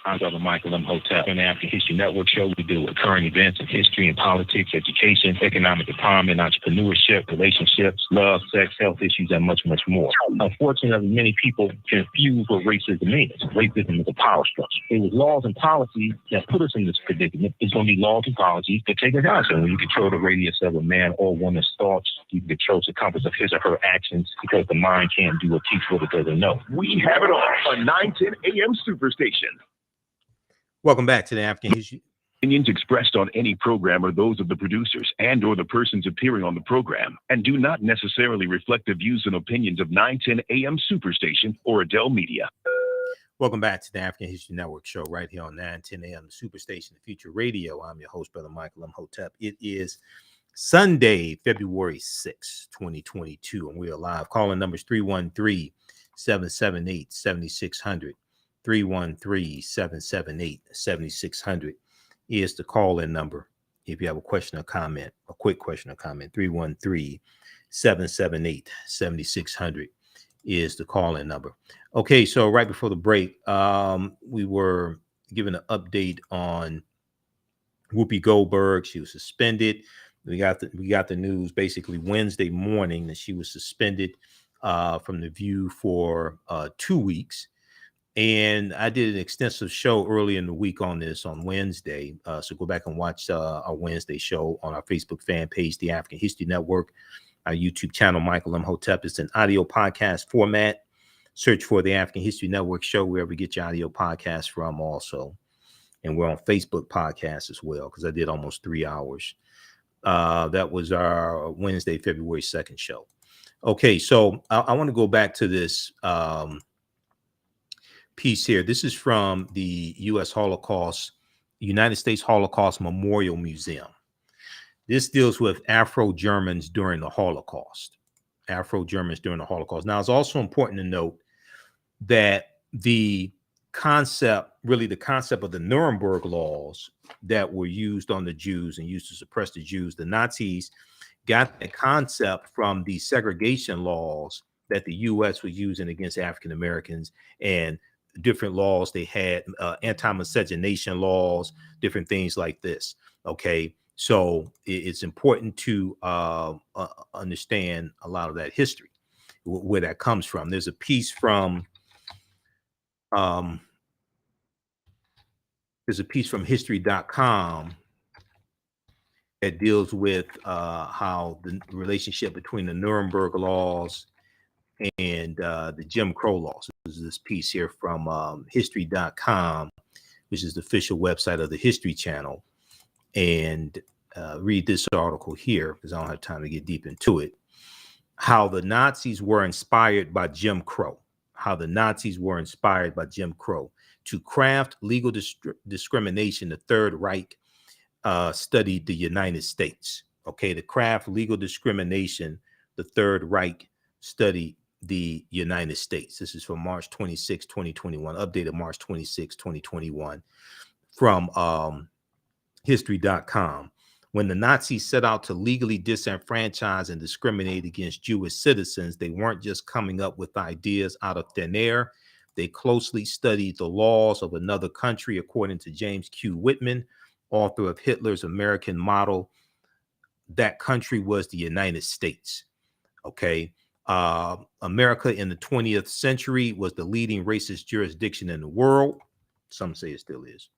I'm Brother Michael Imhotep. On the African History Network show, we deal with current events in history and politics, education, economic empowerment, entrepreneurship, relationships, love, sex, health issues, and much, much more. Unfortunately, many people confuse what racism means. Racism is a power structure. It was laws and policies that put us in this predicament. It's going to be laws and policies that take us out. So when you control the radius of a man or woman's thoughts, you control the compass of his or her actions, because the mind can't do or teach what it doesn't know. We have it all on 910 AM Superstation. Welcome back to the African History. Opinions expressed on any program are those of the producers and or the persons appearing on the program and do not necessarily reflect the views and opinions of 910 AM Superstation or Adele Media. Welcome back to the African History Network show right here on 910 AM Superstation, the Future Radio. I'm your host, Brother Michael Imhotep. It is Sunday, February 6, 2022, and we are live. Calling numbers 313-778-7600. 313-778-7600 is the call-in number. If you have a question or comment, a quick question or comment, 313-778-7600 is the call-in number. Okay, so right before the break, we were given an update on Whoopi Goldberg. She was suspended. We got the news basically Wednesday morning that she was suspended from The View for 2 weeks. And I did an extensive show early in the week on this on Wednesday. So go back and watch our Wednesday show on our Facebook fan page, The African History Network, our YouTube channel, Michael Imhotep. It's an audio podcast format. Search for The African History Network show wherever you get your audio podcasts from also. And we're on Facebook podcasts as well, because I did almost 3 hours. That was our Wednesday, February 2nd show. Okay, so I want to go back to this piece here. This is from the United States Holocaust Memorial Museum. This deals with Afro-Germans during the Holocaust. Afro-Germans during the Holocaust. Now, it's also important to note that the concept of the Nuremberg laws that were used on the Jews and used to suppress the Jews, the Nazis got the concept from the segregation laws that the U.S. was using against African Americans, and different laws they had, anti-miscegenation laws, different things like this. Okay, so it's important to understand a lot of that history, where that comes from. There's a piece from history.com that deals with how the relationship between the Nuremberg laws and the Jim Crow laws. This is this piece here from history.com, which is the official website of the History Channel. And read this article here, because I don't have time to get deep into it. How the Nazis were inspired by Jim Crow. How the Nazis were inspired by Jim Crow to craft legal discrimination. The Third Reich studied the United States. Okay, to craft legal discrimination, the Third Reich studied the United States. This is from March 26, 2021, updated March 26, 2021 from history.com. When the Nazis set out to legally disenfranchise and discriminate against Jewish citizens, they weren't just coming up with ideas out of thin air. They closely studied the laws of another country, according to James Q. Whitman, author of Hitler's American Model. That country was the United States. Okay. America in the 20th century was the leading racist jurisdiction in the world. Some say it still is.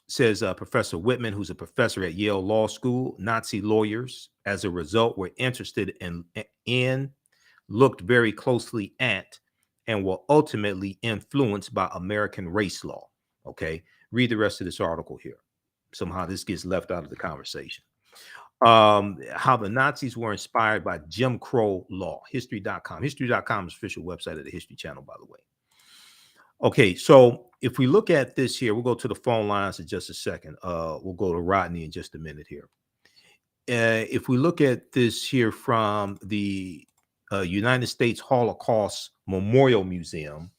Says Professor Whitman, who's a professor at Yale Law School. Nazi lawyers, as a result, were interested in, looked very closely at, and were ultimately influenced by American race law. Okay, read the rest of this article here. Somehow this gets left out of the conversation. How the Nazis were inspired by Jim Crow law. History.com. History.com is the official website of the History Channel, by the way. Okay, so if we look at this here, we'll go to the phone lines in just a second. We'll go to Rodney in just a minute here. If we look at this here from the United States Holocaust Memorial Museum,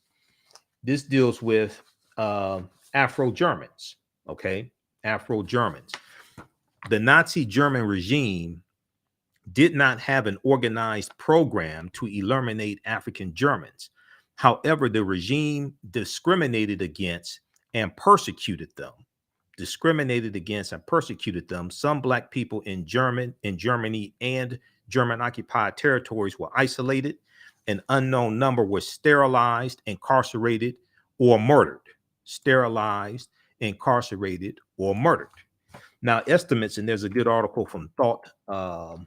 this deals with Afro-Germans, okay? Afro-Germans. The Nazi German regime did not have an organized program to eliminate African Germans. However, the regime discriminated against and persecuted them. Some Black people in Germany and German occupied territories were isolated. An unknown number were sterilized, incarcerated, or murdered. Now, estimates, and there's a good article from thought.co,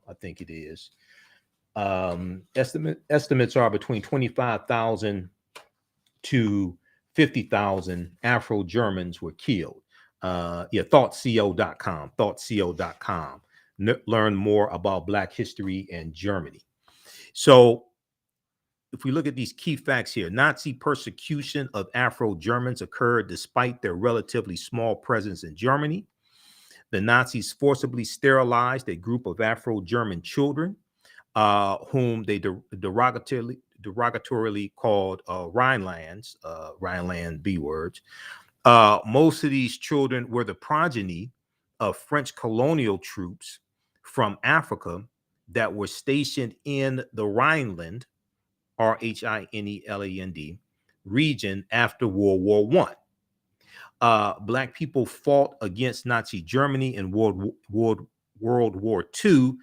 I think it is. Estimates are between 25,000 to 50,000 Afro-Germans were killed. Thoughtco.com. Learn more about Black history in Germany. So if we look at these key facts here, Nazi persecution of Afro-Germans occurred despite their relatively small presence in Germany. The Nazis forcibly sterilized a group of Afro-German children, whom they derogatorily called Rhineland B-words. Most of these children were the progeny of French colonial troops from Africa that were stationed in the Rhineland, Rhineland region after World War I. Black people fought against Nazi Germany in World War II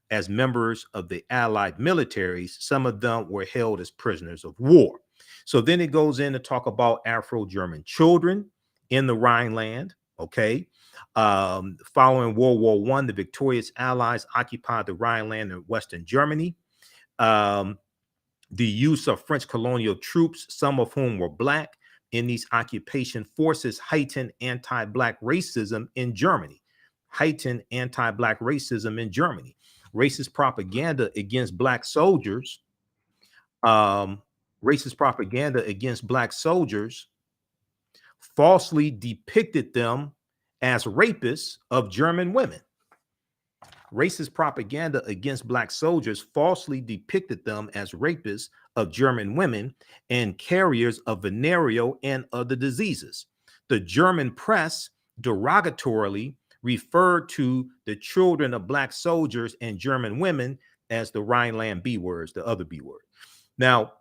as members of the Allied militaries. Some of them were held as prisoners of war. So then it goes in to talk about Afro-German children in the Rhineland. Okay. Following World War I, the victorious Allies occupied the Rhineland in Western Germany. The use of French colonial troops, some of whom were Black, in these occupation forces heightened anti-Black racism in Germany. Racist propaganda against Black soldiers, falsely depicted them as rapists of German women. Racist propaganda against Black soldiers falsely depicted them as rapists of German women and carriers of venereal and other diseases. The German press derogatorily referred to the children of Black soldiers and German women as the Rhineland B words, the other B word. Now,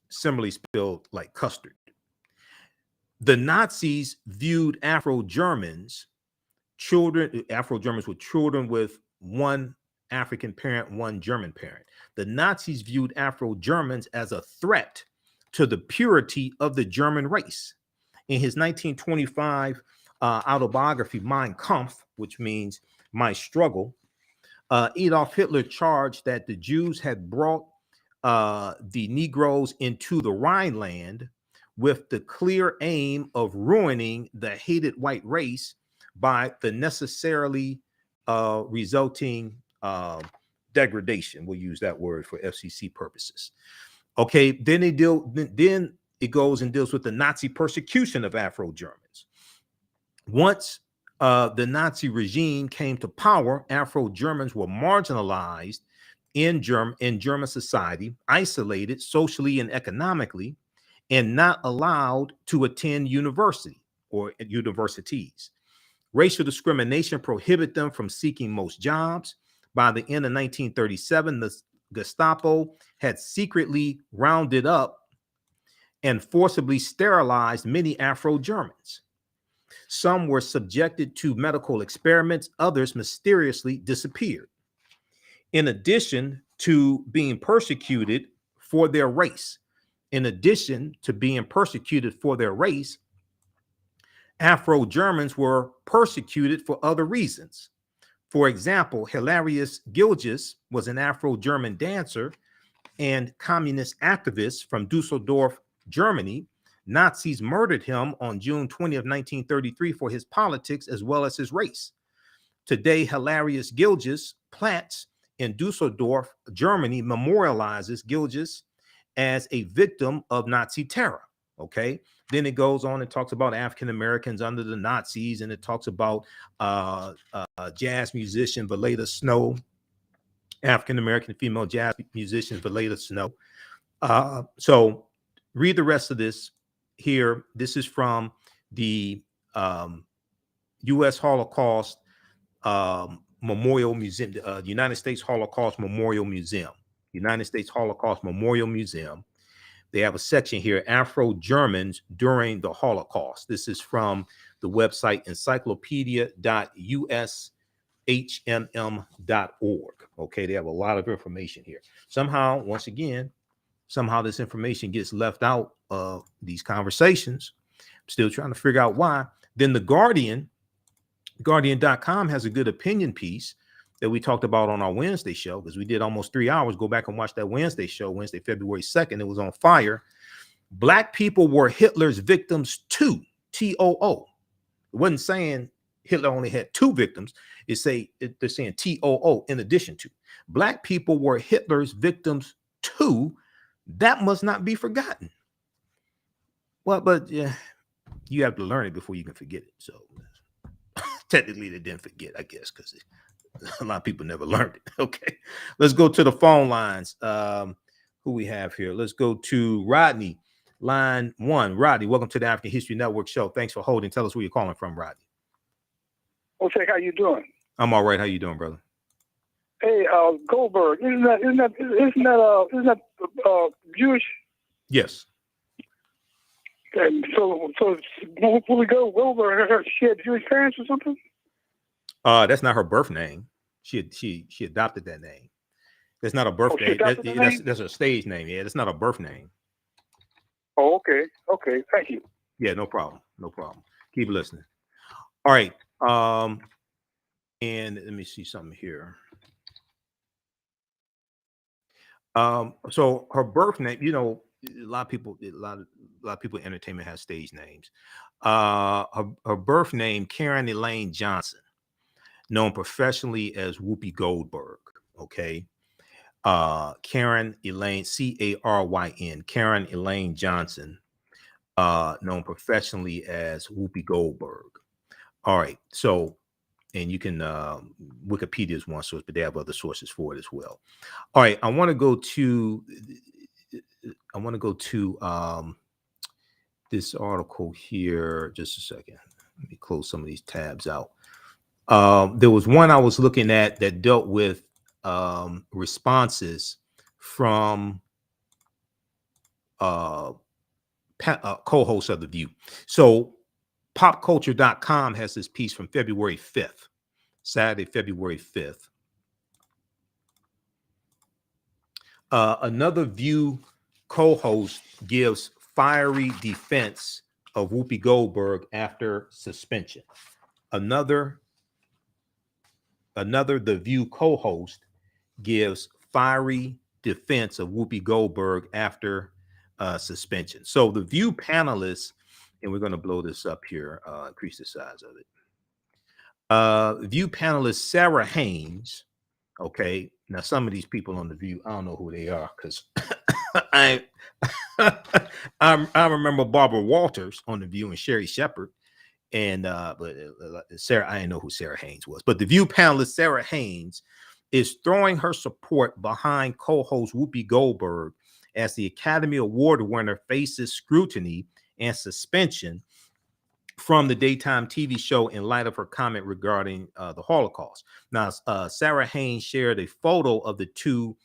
similarly spelled like custard. The Nazis viewed Afro-Germans were children with one African parent, one German parent. The Nazis viewed Afro-Germans as a threat to the purity of the German race. In his 1925 autobiography, Mein Kampf, which means My Struggle, Adolf Hitler charged that the Jews had brought the Negroes into the Rhineland with the clear aim of ruining the hated white race by the necessarily resulting degradation. We'll use that word for FCC purposes. Okay, then it goes and deals with the Nazi persecution of Afro-Germans. Once the Nazi regime came to power, Afro-Germans were marginalized in German society, isolated socially and economically, and not allowed to attend universities. Racial discrimination prohibited them from seeking most jobs. By the end of 1937, the Gestapo had secretly rounded up and forcibly sterilized many Afro-Germans. Some were subjected to medical experiments, others mysteriously disappeared. In addition to being persecuted for their race, Afro-Germans were persecuted for other reasons. For example, Hilarius Gilges was an Afro-German dancer and communist activist from Dusseldorf, Germany. Nazis murdered him on June 20th, 1933 for his politics as well as his race. Today, Hilarius Gilges Platz in Dusseldorf, Germany, memorializes Gilges as a victim of Nazi terror. Okay. Then it goes on and talks about African Americans under the Nazis, and it talks about jazz musician Valeda Snow, African American female jazz musician Valeda Snow. So read the rest of this here. This is from the U.S. Holocaust Memorial Museum, the United States Holocaust Memorial Museum. United States Holocaust Memorial Museum. They have a section here, Afro-Germans during the Holocaust. This is from the website encyclopedia.ushmm.org. Okay, they have a lot of information here. Somehow, once again, this information gets left out of these conversations. I'm still trying to figure out why. Then the Guardian.com has a good opinion piece that we talked about on our Wednesday show, because we did almost 3 hours. Go back and watch that Wednesday show, Wednesday, February 2nd. It was on fire. Black people were Hitler's victims too, T-O-O. It wasn't saying Hitler only had 2 victims. They're saying T-O-O in addition to. Black people were Hitler's victims too. That must not be forgotten. Well, but yeah, you have to learn it before you can forget it. So technically they didn't forget, I guess, because a lot of people never learned it. Okay, let's go to the phone lines. Who we have here? Let's go to Rodney, line 1. Rodney, welcome to the African History Network show. Thanks for holding. Tell us where you're calling from, Rodney. Okay, how you doing? I'm all right. How you doing, brother? Hey, Goldberg, isn't that Jewish? Yes. And so Whoopi Goldberg, she had Jewish parents or something? That's not her birth name. She adopted that name. That's not a birth name. That's a stage name. Yeah, that's not a birth name. Oh, okay. Okay, thank you. Yeah, no problem. No problem. Keep listening. All right. And let me see something here. So her birth name, you know, a lot of people in entertainment have stage names. Her birth name, Karen Elaine Johnson, known professionally as Whoopi Goldberg. Okay. Karen Elaine, C-A-R-Y-N, Karen Elaine Johnson, known professionally as Whoopi Goldberg. All right. So, and you can, Wikipedia is one source, but they have other sources for it as well. All right. I want to go to this article here. Just a second. Let me close some of these tabs out. There was one I was looking at that dealt with responses from co-hosts of The View. So popculture.com has this piece from February 5th, Saturday, February 5th. Another View co-host gives fiery defense of Whoopi Goldberg after suspension. Another The View co-host gives fiery defense of Whoopi Goldberg after suspension. So the View panelists, and we're going to blow this up here, increase the size of it. View panelist Sarah Haynes. Okay, now some of these people on The View, I don't know who they are, because I remember Barbara Walters on The View and Sherry Shepherd. And but Sarah, I didn't know who Sarah Haynes was. But the View panelist Sarah Haynes is throwing her support behind co-host Whoopi Goldberg as the Academy Award winner faces scrutiny and suspension from the daytime TV show in light of her comment regarding the Holocaust. Now, Sarah Haynes shared a photo of the two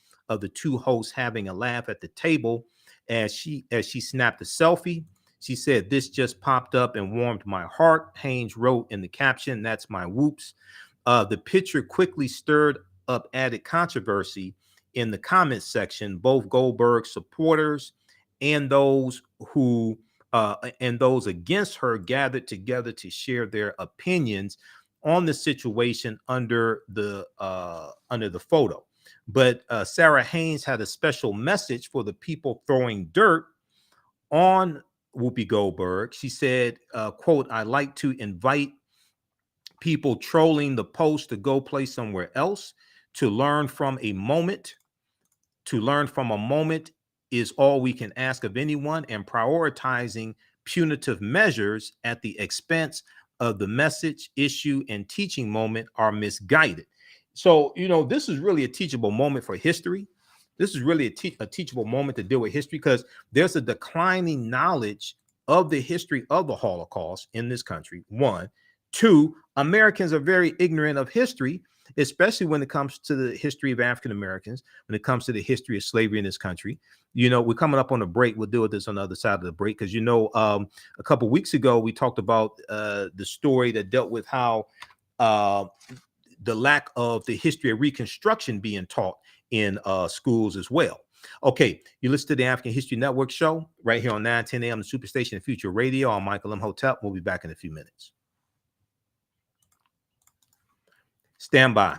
hosts having a laugh at the table as she snapped a selfie. She said, "This just popped up and warmed my heart." Haynes wrote in the caption, "That's my whoops." The picture quickly stirred up added controversy in the comments section. Both Goldberg supporters and those against her gathered together to share their opinions on the situation under the photo. But Sarah Haynes had a special message for the people throwing dirt on Whoopi Goldberg. She said, quote, "I'd like to invite people trolling the post to go play somewhere else, to learn from a moment. To learn from a moment is all we can ask of anyone, and prioritizing punitive measures at the expense of the message, issue, and teaching moment are misguided." So, you know, this is really a teachable moment for history. This is really a teachable moment to deal with history, because there's a declining knowledge of the history of the Holocaust in this country. 1, 2, Americans are very ignorant of history, especially when it comes to the history of African Americans, when it comes to the history of slavery in this country. You know, we're coming up on a break. We'll deal with this on the other side of the break because, you know, a couple of weeks ago, we talked about the story that dealt with how the lack of the history of Reconstruction being taught in schools as well. Okay, you listen to the African History Network show right here on 910 a.m. the Superstation and Future Radio. I'm Michael Imhotep. We'll be back in a few minutes. Stand by.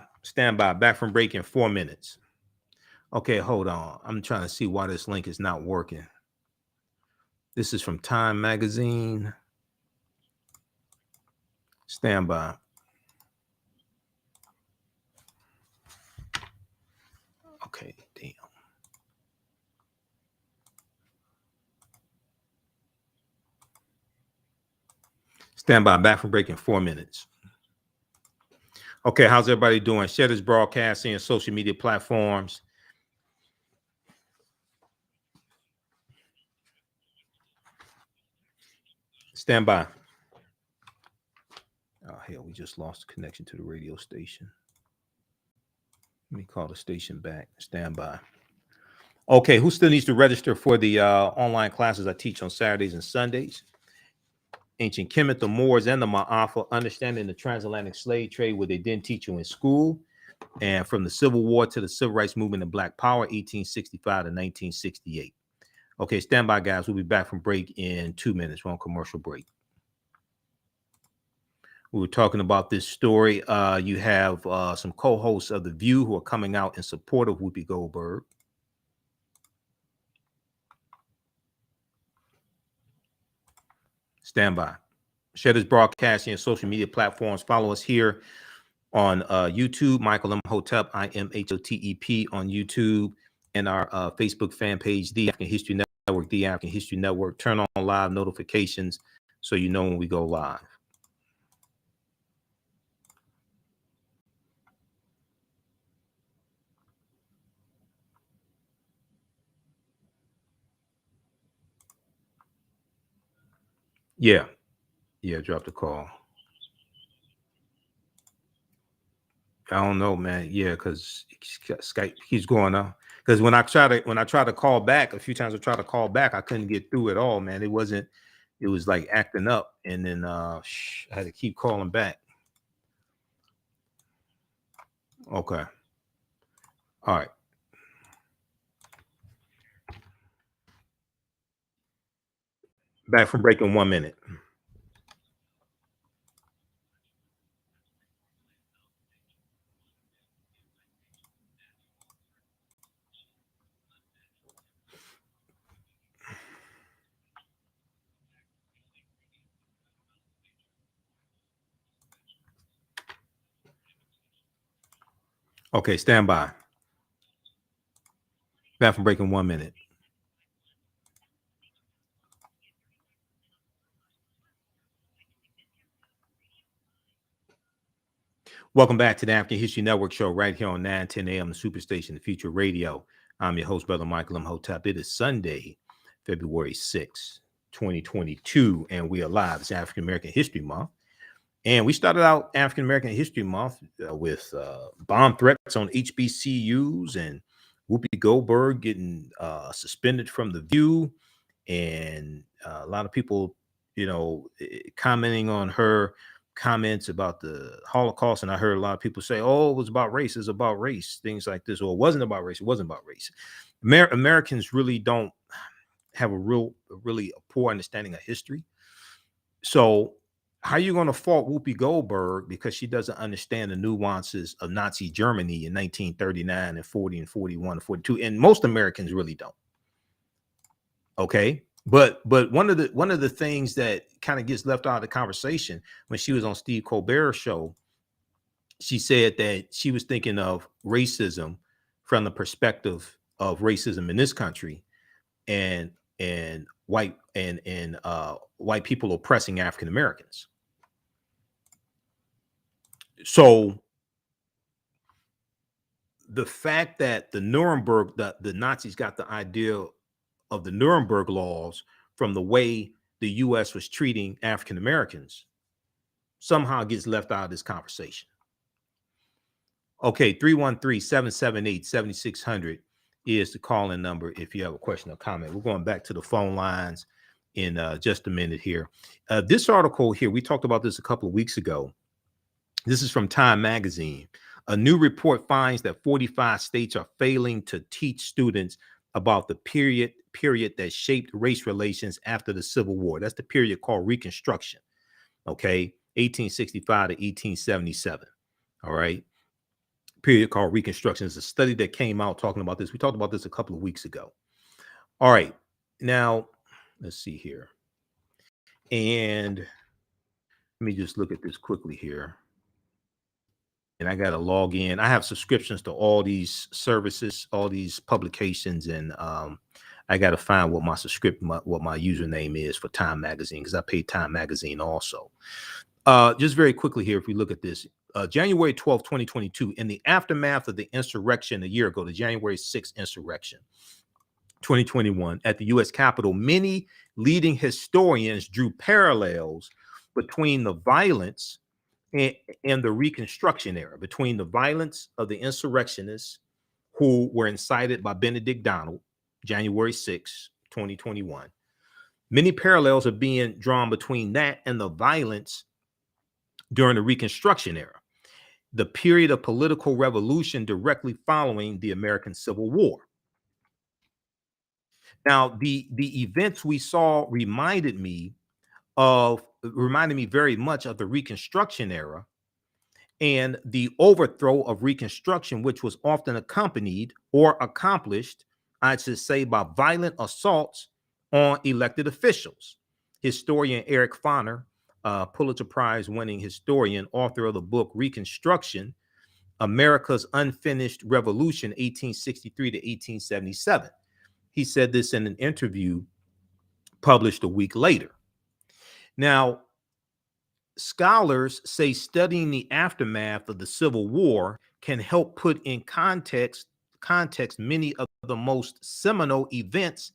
Back from break in 4 minutes. Okay, hold on. I'm trying to see why this link is not working. This is from Time Magazine. Stand by. Okay, damn. Stand by. Back from break in 4 minutes. Okay, how's everybody doing? Share this broadcasting and social media platforms. Stand by. Oh, hell, we just lost connection to the radio station. Let me call the station back. Stand by. Okay, who still needs to register for the online classes I teach on Saturdays and Sundays? Ancient Kemet, the Moors, and the Ma'afa, understanding the transatlantic slave trade, where they didn't teach you in school. And from the Civil War to the Civil Rights Movement and Black Power, 1865 to 1968. Okay, stand by, guys. We'll be back from break in 2 minutes. We're on commercial break. We were talking about this story. You have some co-hosts of The View who are coming out in support of Whoopi Goldberg. Stand by. Share this broadcasting and social media platforms. Follow us here on YouTube, Michael Imhotep, IMHOTEP on YouTube, and our Facebook fan page, The African History Network, The African History Network. Turn on live notifications so you know when we go live. Yeah, drop the call. I don't know, man. Yeah, because Skype keeps going on. Because when I try to call back a few times, I try to call back, I couldn't get through at all, man. It was like acting up, and then I had to keep calling back. Okay. All right. Back from break in 1 minute. Okay, stand by. Back from break in 1 minute. Welcome back to the African History Network show right here on 910 a.m. the Superstation, the Future Radio. I'm your host, Brother Michael Imhotep. It is Sunday, February 6, 2022, and we are live. It's African American History Month. And we started out African American History Month with bomb threats on HBCUs and Whoopi Goldberg getting suspended from The View, and a lot of people, commenting on her comments about the Holocaust. And I heard a lot of people say, oh, it was about race, it's about race, things like this, or it wasn't about race, it wasn't about race. Americans really don't have a really poor understanding of history. So how are you going to fault Whoopi Goldberg because she doesn't understand the nuances of Nazi Germany in 1939 and 40 and 41 and 42? And most Americans really don't. Okay. But one of the things that kind of gets left out of the conversation, when she was on Steve Colbert's show, she said that she was thinking of racism from the perspective of racism in this country and white people oppressing African Americans. So the fact that the Nazis got the idea of the Nuremberg laws from the way the U.S. was treating African Americans somehow gets left out of this conversation. Okay, 313-778-7600 is the call-in number if you have a question or comment. We're going back to the phone lines in just a minute here. This article here, we talked about this a couple of weeks ago. This is from Time Magazine. A new report finds that 45 states are failing to teach students about the period that shaped race relations after the Civil War. That's the period called Reconstruction. Okay, 1865 to 1877. All right. Period called Reconstruction. It's a study that came out talking about this. We talked about this a couple of weeks ago. All right. Now, let's see here. And let me just look at this quickly here. And I got to log in. I have subscriptions to all these services, all these publications, and I got to find what my what my username is for Time Magazine, because I pay Time Magazine also. Just very quickly here, if we look at this, January 12, 2022, in the aftermath of the insurrection a year ago, the January 6th insurrection, 2021, at the U.S. Capitol, many leading historians drew parallels between the violence and the Reconstruction era, between the violence of the insurrectionists who were incited by Benedict Donald, January 6, 2021. Many parallels are being drawn between that and the violence during the Reconstruction era, the period of political revolution directly following the American Civil War. Now, the events we saw reminded me very much of the Reconstruction era and the overthrow of Reconstruction, which was often accompanied or accomplished, I should say, by violent assaults on elected officials. Historian Eric Foner, Pulitzer Prize winning historian, author of the book Reconstruction, America's Unfinished Revolution, 1863 to 1877. He said this in an interview published a week later. Now, scholars say studying the aftermath of the Civil War can help put in context many of the most seminal events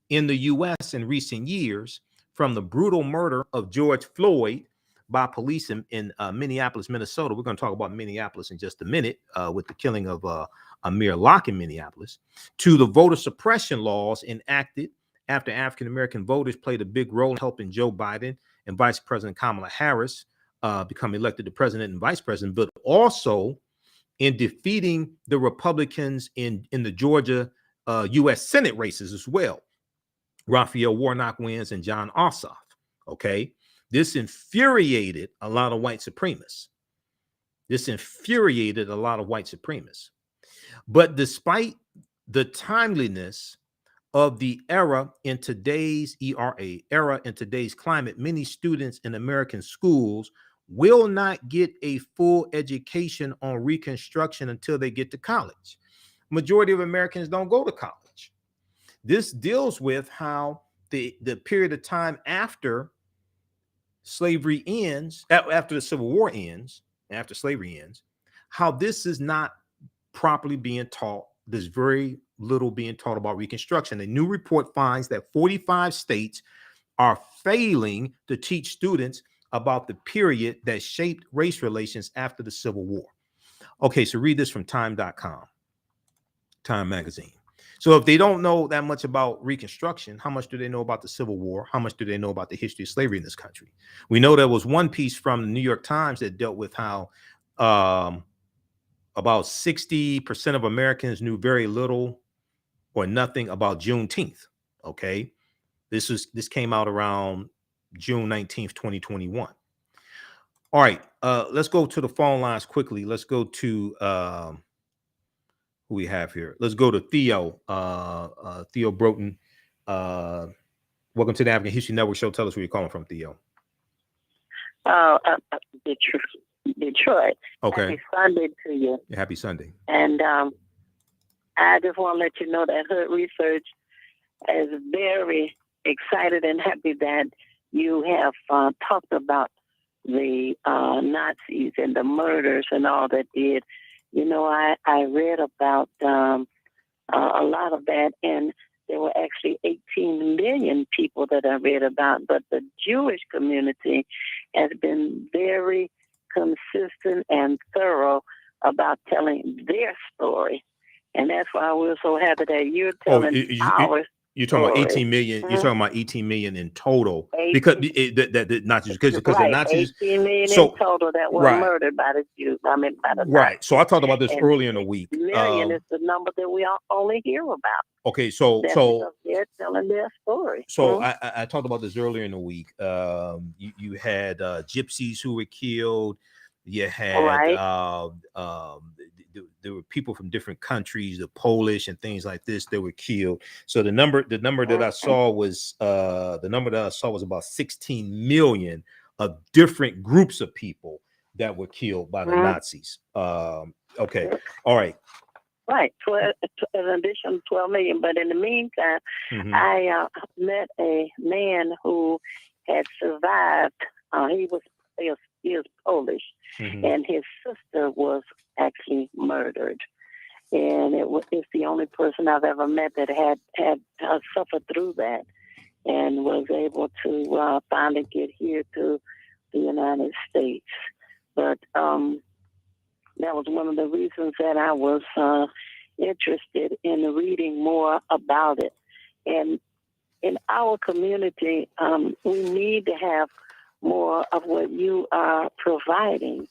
in the U.S. in recent years, from the brutal murder of George Floyd by police in Minneapolis, Minnesota. We're going to talk about Minneapolis in just a minute with the killing of Amir Locke in Minneapolis, to the voter suppression laws enacted after African-American voters played a big role in helping Joe Biden and Vice President Kamala Harris become elected to president and vice president, but also in defeating the Republicans in the Georgia U.S. Senate races as well. Raphael Warnock wins and John Ossoff. Okay. This infuriated a lot of white supremacists. But despite the timeliness of the era in today's climate, many students in American schools will not get a full education on Reconstruction until they get to college. Majority of Americans don't go to college. This deals with how the period of time after slavery ends, after the Civil War ends, after slavery ends, how this is not properly being taught. There's very little being taught about Reconstruction. A new report finds that 45 states are failing to teach students about the period that shaped race relations after the Civil War. Okay, so read this from time.com, Time Magazine. So if they don't know that much about Reconstruction, how much do they know about the Civil War? How much do they know about the history of slavery in this country? We know there was one piece from the New York Times that dealt with how about 60% of Americans knew very little or nothing about Juneteenth. Okay, this came out around June 19th, 2021. All right, let's go to the phone lines quickly. Let's go to who we have here. Let's go to Theo. Theo Broughton. Welcome to the African History Network show. Tell us where you're calling from, Theo. Detroit. Okay. Happy Sunday to you. Happy Sunday. And I just want to let you know that Hood Research is very excited and happy that you have talked about the Nazis and the murders and all that did. You know, I read about a lot of that, and there were actually 18 million people that I read about, but the Jewish community has been very consistent and thorough about telling their story. And that's why we're so happy that you're telling ours. You're talking about 18 million. You're talking about 18 million in total, because that Nazis, because the Nazis, 18 million in total that were murdered by the Jews. I mean, by the Nazis. So I talked about this earlier in the week. Million is the number that we only hear about. Okay, so they're telling their story. So I talked about this earlier in the week. You had gypsies who were killed. You had there were people from different countries, the Polish and things like this, that were killed. So the number that I saw was about 16 million of different groups of people that were killed by the Nazis. Okay, all right. Right, an additional 12 million. But in the meantime, I met a man who had survived. He was Polish, and his sister was actually murdered. And it's the only person I've ever met that had suffered through that, and was able to finally get here to the United States. But that was one of the reasons that I was interested in reading more about it. And in our community, we need to have more of what you are providing,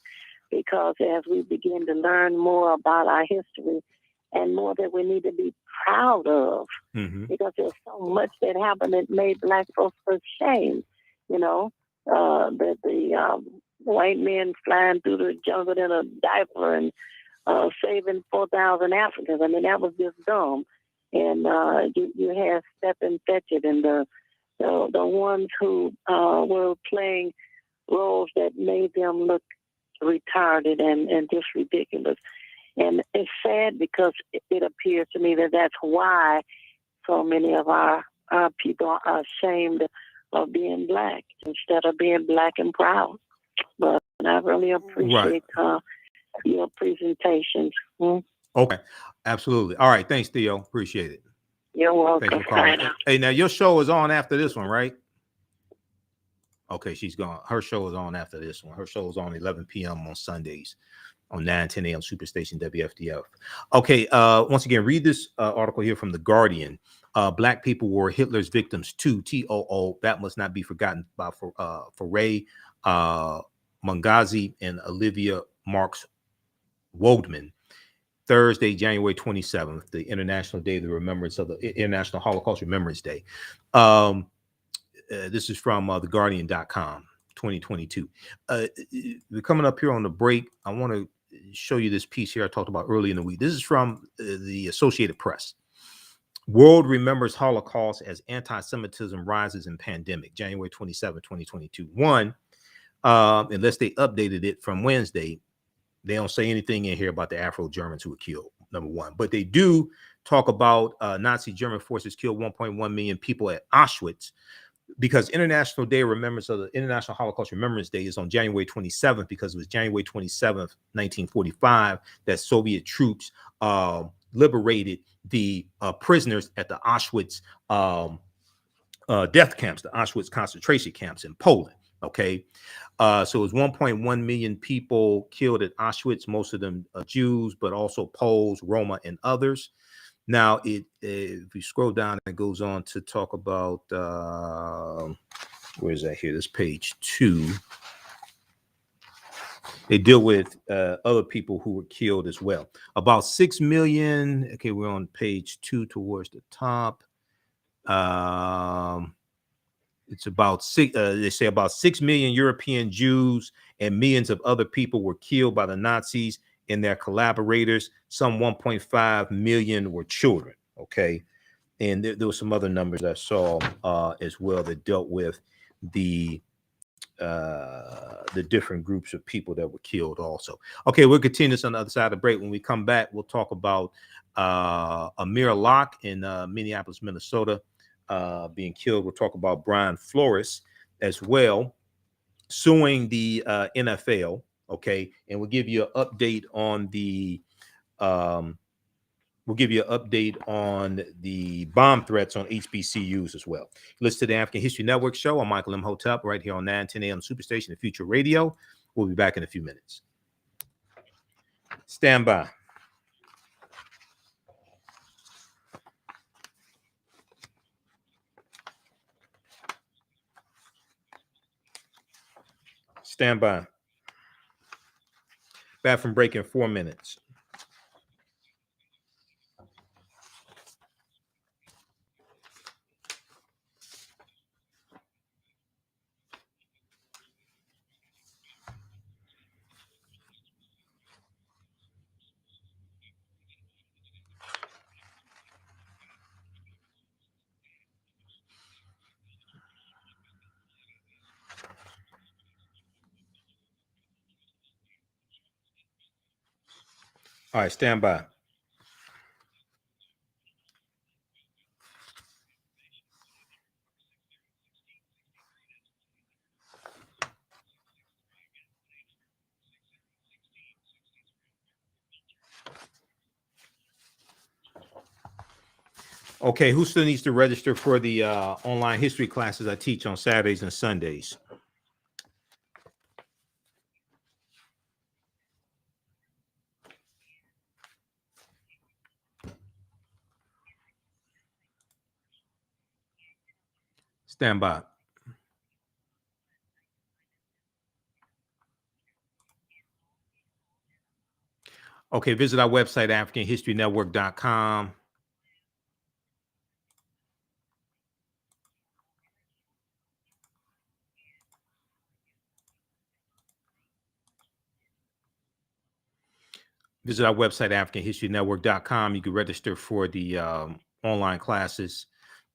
because as we begin to learn more about our history and more that we need to be proud of, because there's so much that happened that made Black folks ashamed, that the white men flying through the jungle in a diaper and saving 4,000 Africans. I mean, that was just dumb. And you had Step and Fetch It, and the ones who were playing roles that made them look retarded and just ridiculous. And it's sad, because it appears to me that that's why so many of our people are ashamed of being Black instead of being Black and proud. But I really appreciate your presentations. Okay, absolutely. All right, thanks, Theo. Appreciate it. You're welcome. Thanks for calling. Hey, now your show is on after this one, right? Okay, she's gone. Her show is on after this one. Her show is on 11 p.m. on Sundays on 9:10 a.m. Superstation WFDF. Okay, once again, read this article here from The Guardian. Black people were Hitler's victims too. TOO. That must not be forgotten by Foray Mungazi and Olivia Marks Wodman. Thursday, January 27th, the International Day of the Remembrance of the International Holocaust Remembrance Day. This is from theguardian.com, 2022. We're coming up here on the break. I want to show you this piece here I talked about earlier in the week. This is from the Associated Press. World remembers Holocaust as anti-Semitism rises in pandemic, January 27, 2022. One, unless they updated it from Wednesday, they don't say anything in here about the Afro-Germans who were killed, number one. But they do talk about Nazi German forces killed 1.1 million people at Auschwitz, because International Day of Remembrance of the International Holocaust Remembrance Day is on January 27th, because it was January 27th, 1945, that Soviet troops liberated the prisoners at the Auschwitz death camps, the Auschwitz concentration camps in Poland. Okay, so it was 1.1 million people killed at Auschwitz, most of them Jews, but also Poles, Roma, and others. Now, if you scroll down, it goes on to talk about, where is that here? This page 2. They deal with other people who were killed as well. About 6 million. Okay, we're on page 2 towards the top. It's about they say about 6 million European Jews and millions of other people were killed by the Nazis and their collaborators. Some 1.5 million were children. Okay, and there were some other numbers I saw as well that dealt with the different groups of people that were killed also. Okay, we'll continue this on the other side of the break. When we come back, we'll talk about Amir Locke in Minneapolis, Minnesota, being killed. We'll talk about Brian Flores as well, suing the NFL. Okay, and we'll give you an update on the bomb threats on HBCUs as well. Listen to the African History Network show. I'm Michael Imhotep right here on 9:10 a.m. Superstation, the Future Radio. We'll be back in a few minutes. Stand by. Stand by. Bathroom break in 4 minutes. All right, stand by. Okay, who still needs to register for the online history classes I teach on Saturdays and Sundays? Stand by. Okay, visit our website, AfricanHistoryNetwork.com. Visit our website, AfricanHistoryNetwork.com. You can register for the online classes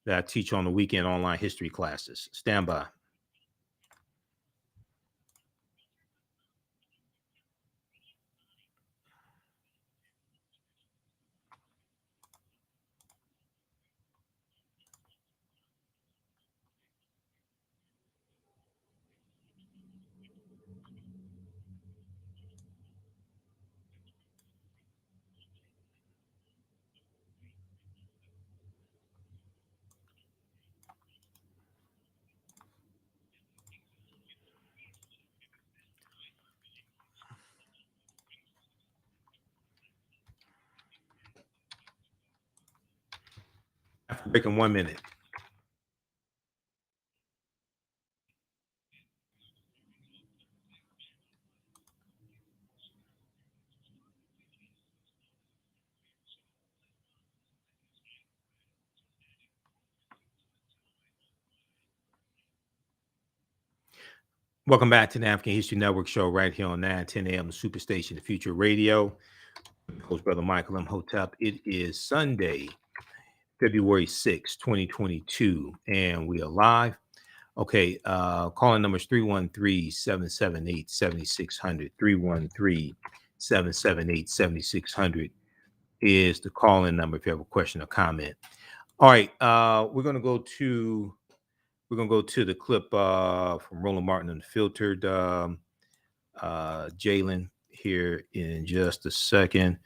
that I teach on the weekend, online history classes. Stand by. Break in 1 minute. Welcome back to the African History Network show right here on 910 AM Superstation, the Future Radio. Host Brother Michael Imhotep. It is Sunday, February 6, 2022, and we are live. Okay, calling numbers 313-778-7600. 313-778-7600 is the call-in number if you have a question or comment. All right, we're gonna go to the clip from Roland Martin Unfiltered, Jalen, here in just a second.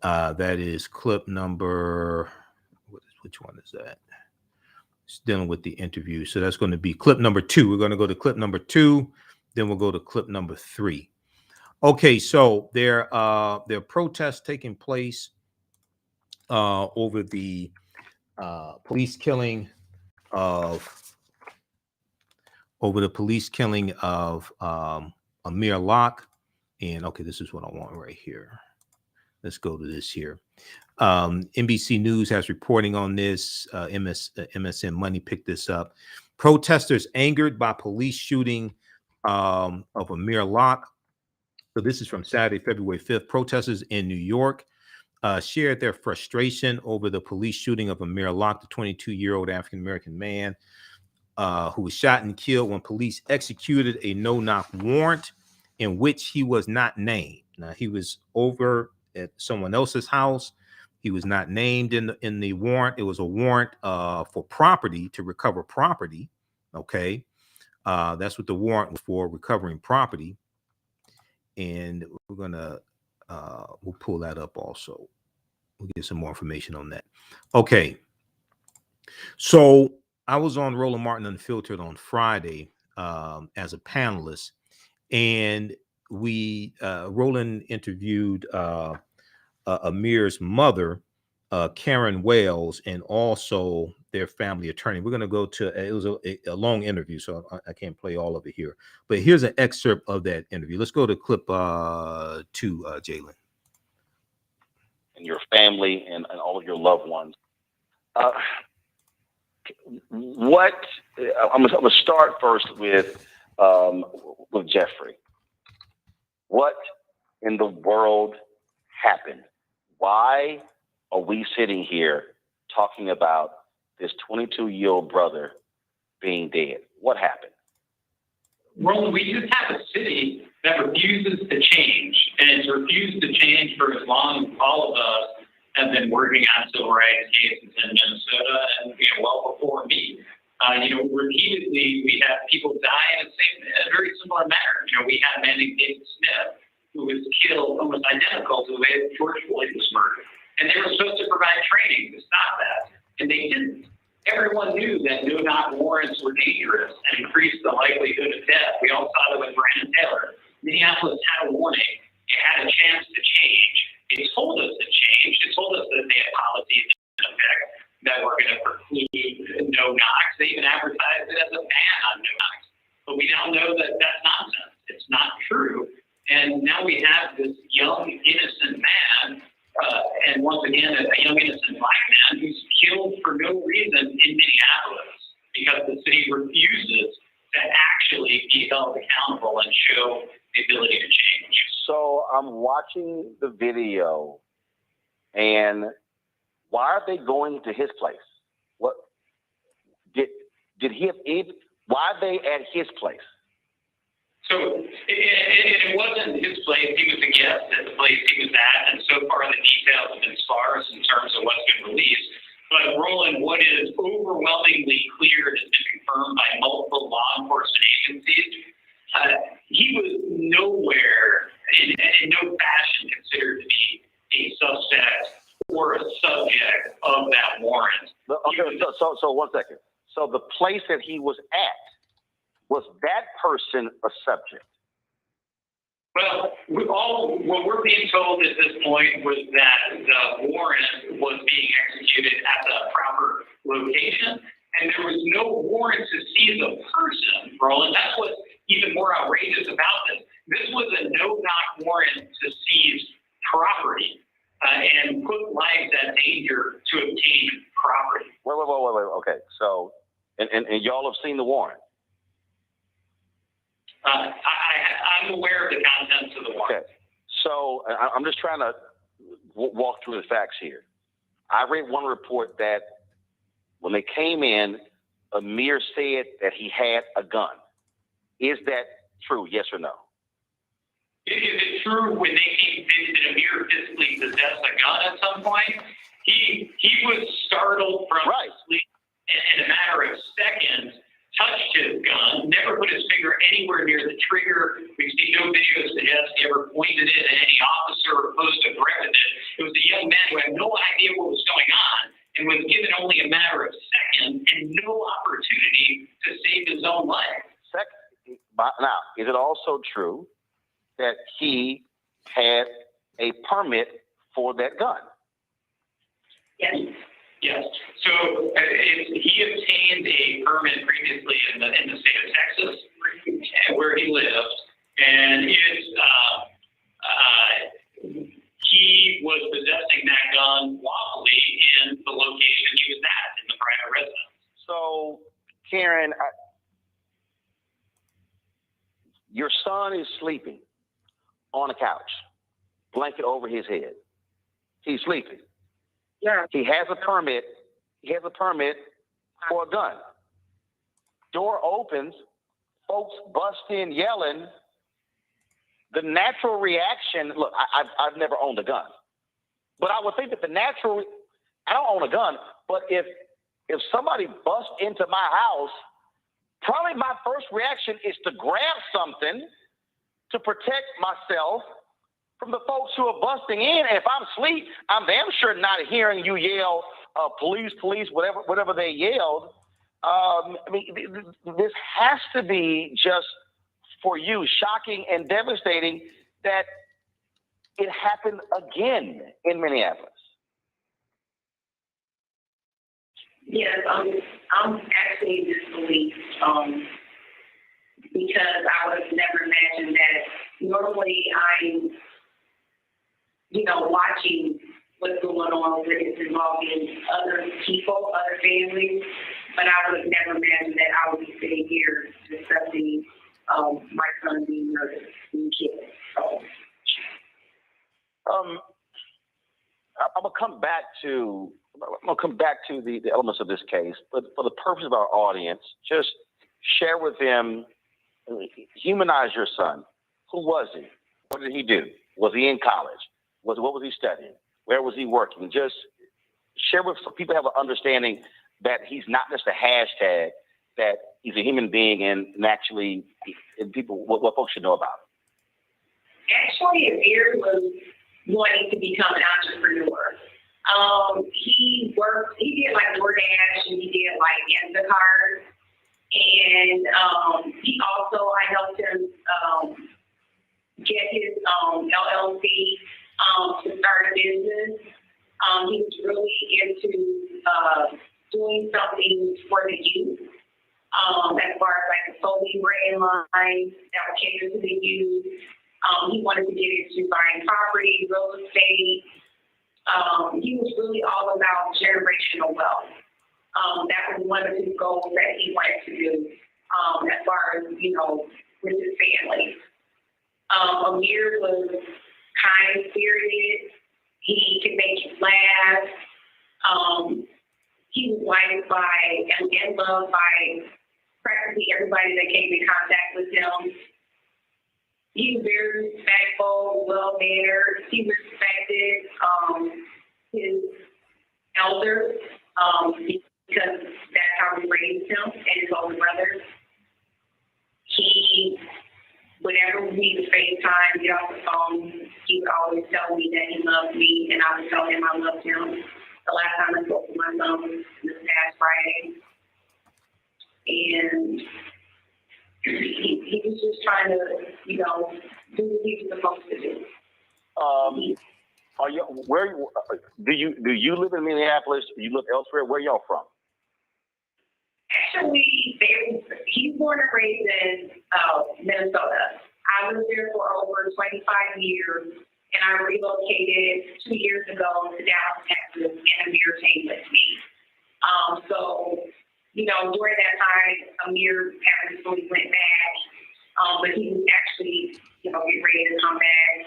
That is clip number, which one is that? It's dealing with the interview. So that's going to be clip number 2. We're going to go to clip number 2, then we'll go to clip number 3. Okay, so there are protests taking place over the police killing of Amir Locke. And okay, this is what I want right here. Let's go to this here. NBC News has reporting on this. MSN Money picked this up. Protesters angered by police shooting of Amir Locke. So this is from Saturday, February 5th. Protesters in New York shared their frustration over the police shooting of Amir Locke, the 22-year-old African-American man who was shot and killed when police executed a no-knock warrant in which he was not named. Now, he was over at someone else's house. He was not named in the warrant. It was a warrant for property, to recover property. Okay, that's what the warrant was for, recovering property. And we're gonna we'll pull that up also. We'll get some more information on that. Okay, so I was on Roland Martin Unfiltered on Friday as a panelist, and Roland interviewed Amir's mother, Karen Wales, and also their family attorney. We're going to go to it was a long interview, so I can't play all of it here. But here's an excerpt of that interview. Let's go to clip 2, Jalen. And your family and all of your loved ones. I'm gonna start first with Jeffrey. What in the world happened? Why are we sitting here talking about this 22-year-old brother being dead? What happened? Roland, we just have a city that refuses to change, and it's refused to change for as long as all of us have been working on civil rights cases in Minnesota, and well before me. Repeatedly we have people die in a very similar manner. We had a man named David Smith who was killed almost identical to the way that George Floyd was murdered, and they were supposed to provide training to stop that, and they didn't. Everyone knew that no-knock warrants were dangerous and increased the likelihood of death. We all saw that with Brandon Taylor. Minneapolis had a warning. It had a chance to change. It told us to change. It told us that they had policies in effect that were going to preclude no-knocks. They even advertised it as a ban on no-knocks. But we now know that that's nonsense. It's not true. And now we have this young, innocent man, and once again, a young, innocent black man who's killed for no reason in Minneapolis because the city refuses to actually be held accountable and show the ability to change. So I'm watching the video, and why are they going to his place? What did he have? Why are they at his place? So it wasn't his place. He was a guest at the place he was at, and so far the details have been sparse in terms of what's been released. But Roland, what is overwhelmingly clear and has been confirmed by multiple law enforcement agencies, he was nowhere in no fashion considered to be a suspect or a subject of that warrant. Okay, so 1 second. So the place that he was at, was that person a subject? Well, what we're being told at this point was that the warrant was being executed at the proper location, and there was no warrant to seize a person, Roland. That's what's even more outrageous about this. This was a no-knock warrant to seize property and put lives at danger to obtain property. Wait. Okay, so, and y'all have seen the warrant? I'm aware of the contents of the warrant. Okay, so I'm just trying to walk through the facts here. I read one report that when they came in, Amir said that he had a gun. Is that true, yes or no? Is it true when they came in that Amir physically possessed a gun at some point? He was startled from sleep in a matter of seconds, touched his gun, never put his finger anywhere near the trigger. We've seen no video suggest he ever pointed it at any officer or posed a threat with it. It was a young man who had no idea what was going on and was given only a matter of seconds and no opportunity to save his own life. Now, is it also true that he had a permit for that gun? Yes. So he obtained a permit previously in the state of Texas, where he lived, and he was possessing that gun lawfully in the location he was at, in the private residence. So, Karen, your son is sleeping on a couch, blanket over his head. He's sleeping. Yeah. He has a permit. He has a permit for a gun. Door opens. Folks bust in yelling. The natural reaction. Look, I've never owned a gun, but I would think that I don't own a gun, but if somebody busts into my house, probably my first reaction is to grab something to protect myself from the folks who are busting in. And if I'm asleep, I'm damn sure not hearing you yell, police, whatever they yelled. I mean, this has to be just for you, shocking and devastating that it happened again in Minneapolis. Yes, I'm actually disbelieved because I would have never imagined that. Normally, I'm, watching what's going on when it's involving other people, other families, but I would have never imagined that I would be sitting here discussing my son being murdered, being killed. So. I'm gonna come back to the elements of this case, but for the purpose of our audience, just share with them, humanize your son. Who was he? What did he do? Was he in college? What was he studying? Where was he working? Just share with so people have an understanding that he's not just a hashtag, that he's a human being and actually people what folks should know about him. Actually, Amir was wanting to become an entrepreneur. He did like DoorDash and he did like Instacart. And I helped him get his LLC to start a business. He was really into doing something for the youth, as far as like a clothing brand line that would cater to the youth. He wanted to get into buying property, real estate. He was really all about generational wealth. That was one of his goals that he wanted to do, as far as, with his family. Amir was kind-spirited. He could make you laugh. He was liked by and loved by practically everybody that came in contact with him. He was very respectful, well-mannered. He respected his elders because that's how we raised him and his older brothers. Whenever we would FaceTime, get off the phone, he would always tell me that he loved me, and I would tell him I loved him. The last time I spoke to my son was this past Friday. And he was just trying to, do what he was supposed to do. Do you live in Minneapolis? Do you live elsewhere? Where y'all from? Actually, he's born and raised in Minnesota. I was there for over 25 years, and I relocated 2 years ago to Dallas, Texas, and Amir came with me. During that time, Amir actually went back, but he was actually, getting ready to come back.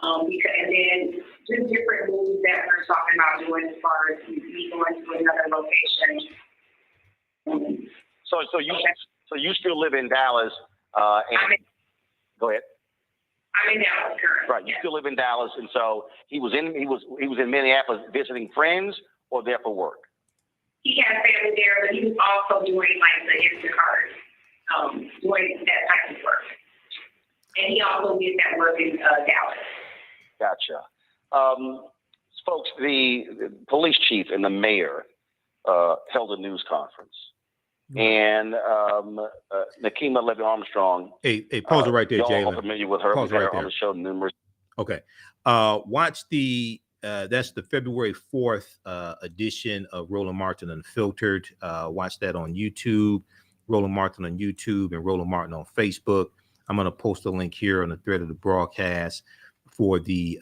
And then just different moves that we're talking about doing as far as me going to another location. So you still live in Dallas? Go ahead. I'm in Dallas currently. Right, you still live in Dallas, and so he was in Minneapolis visiting friends or there for work? He had family there, but he was also doing like the Instacart, doing that type of work. And he also did that work in Dallas. Gotcha. Folks, the police chief and the mayor held a news conference. And Akoma Levy Armstrong. Hey, pause it right there, Jalen. Jalen. Y'all are familiar with her. Pause We've had right her on there. the show numerous. Okay. Watch that's the February 4th edition of Roland Martin Unfiltered. Watch that on YouTube, Roland Martin on YouTube, and Roland Martin on Facebook. I'm going to post a link here on the thread of the broadcast for the,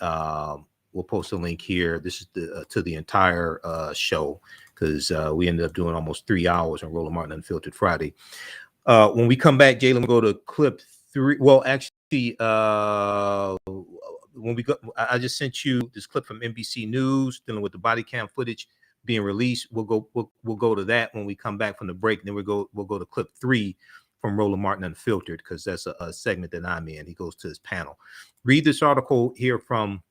we'll post a link here. This is to the entire show, because we ended up doing almost 3 hours on Roland Martin Unfiltered Friday. When we come back, Jalen, we'll go to clip 3. Well, actually, when we go, I just sent you this clip from NBC News dealing with the body cam footage being released. We'll go to that when we come back from the break. And then we'll go to clip 3 from Roland Martin Unfiltered, because that's a segment that I'm in. He goes to his panel. Read this article here from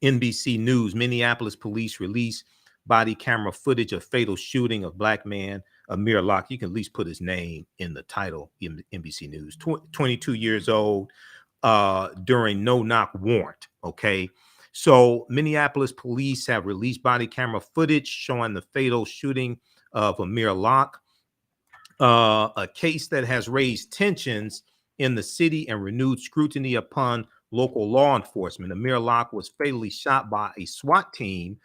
NBC News. Minneapolis police release body camera footage of fatal shooting of black man Amir Locke. You can at least put his name in the title. In NBC News. 22 years old during no-knock warrant. Okay, so Minneapolis police have released body camera footage showing the fatal shooting of Amir Locke, a case that has raised tensions in the city and renewed scrutiny upon local law enforcement. Amir Locke was fatally shot by a SWAT team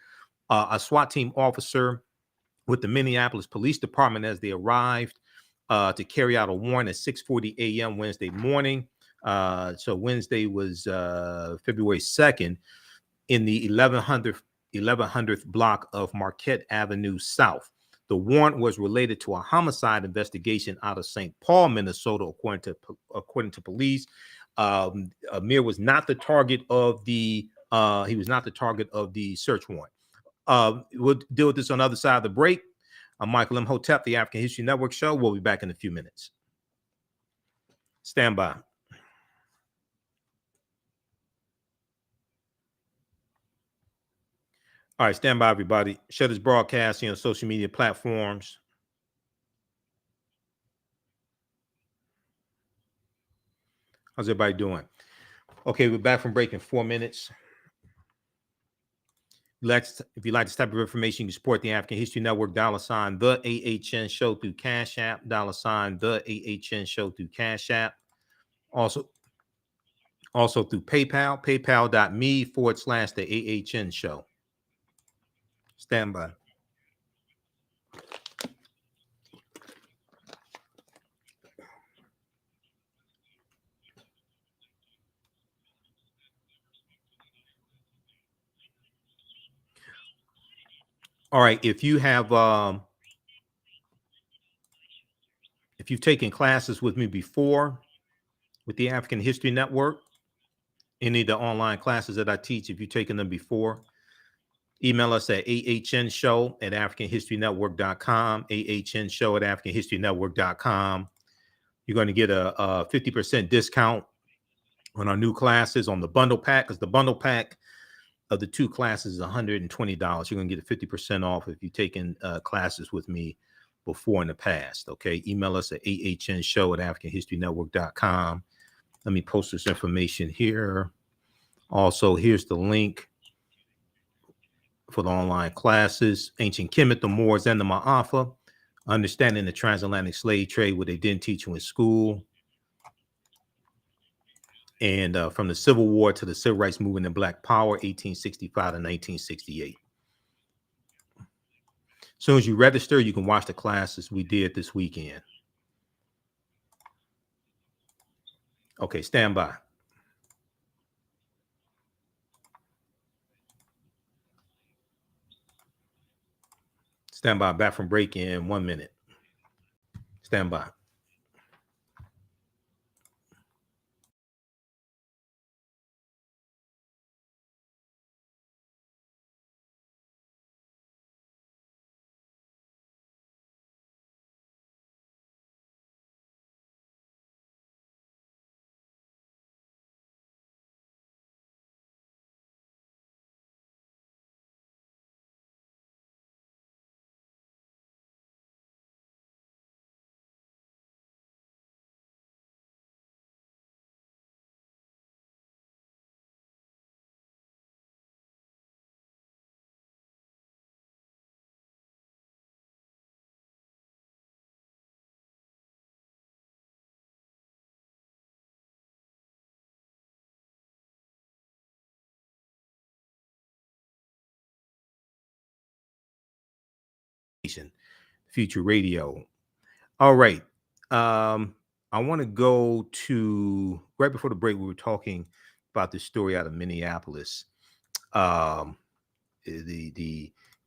officer with the Minneapolis Police Department as they arrived to carry out a warrant at 6:40 a.m. Wednesday morning. So Wednesday was February 2nd in the 1100th block of Marquette Avenue South. The warrant was related to a homicide investigation out of St. Paul, Minnesota, according to police. Amir was not the target of the search warrant. We'll deal with this on the other side of the break. I'm Michael Imhotep, the African History Network show. We'll be back in a few minutes. Stand by. All right, stand by, everybody. Share this broadcasting on social media platforms. How's everybody doing? Okay, we're back from break in 4 minutes. If you like this type of information, you can support the African History Network, $, the AHN show through Cash App, $, the AHN show through Cash App. Also through PayPal, paypal.me/the AHN show. Stand by. All right, if you have if you've taken classes with me before with the African History Network, any of the online classes that I teach, if you've taken them before, email us at ahnshow@africanhistorynetwork.com, ahnshow@africanhistorynetwork.com. You're going to get a 50% discount on our new classes on the bundle pack, because the bundle pack of the two classes is $120. You're going to get a 50% off if you've taken classes with me before in the past. Okay, email us at ahnshow@africanhistorynetwork.com. Let me post this information here. Also, here's the link for the online classes: Ancient Kemet, the Moors, and the Ma'afa, Understanding the Transatlantic Slave Trade, what they didn't teach you in school, and from the Civil War to the Civil Rights Movement and Black Power, 1865 to 1968. As soon as you register, you can watch the classes we did this weekend. Okay, stand by. Stand by. Back from break in 1 minute. Stand by. Future Radio. All right. I want to go to right before the break. We were talking about this story out of Minneapolis, the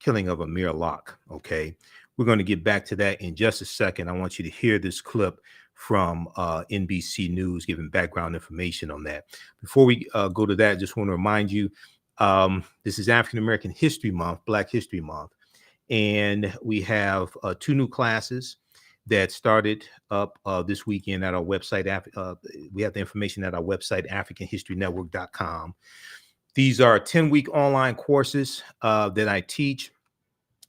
killing of Amir Locke. Okay, we're going to get back to that in just a second. I want you to hear this clip from NBC News giving background information on that. Before we go to that, I just want to remind you, this is African American History Month, Black History Month. And we have 2 new classes that started up this weekend at our website. We have the information at our website, africanhistorynetwork.com. These are 10-week online courses that I teach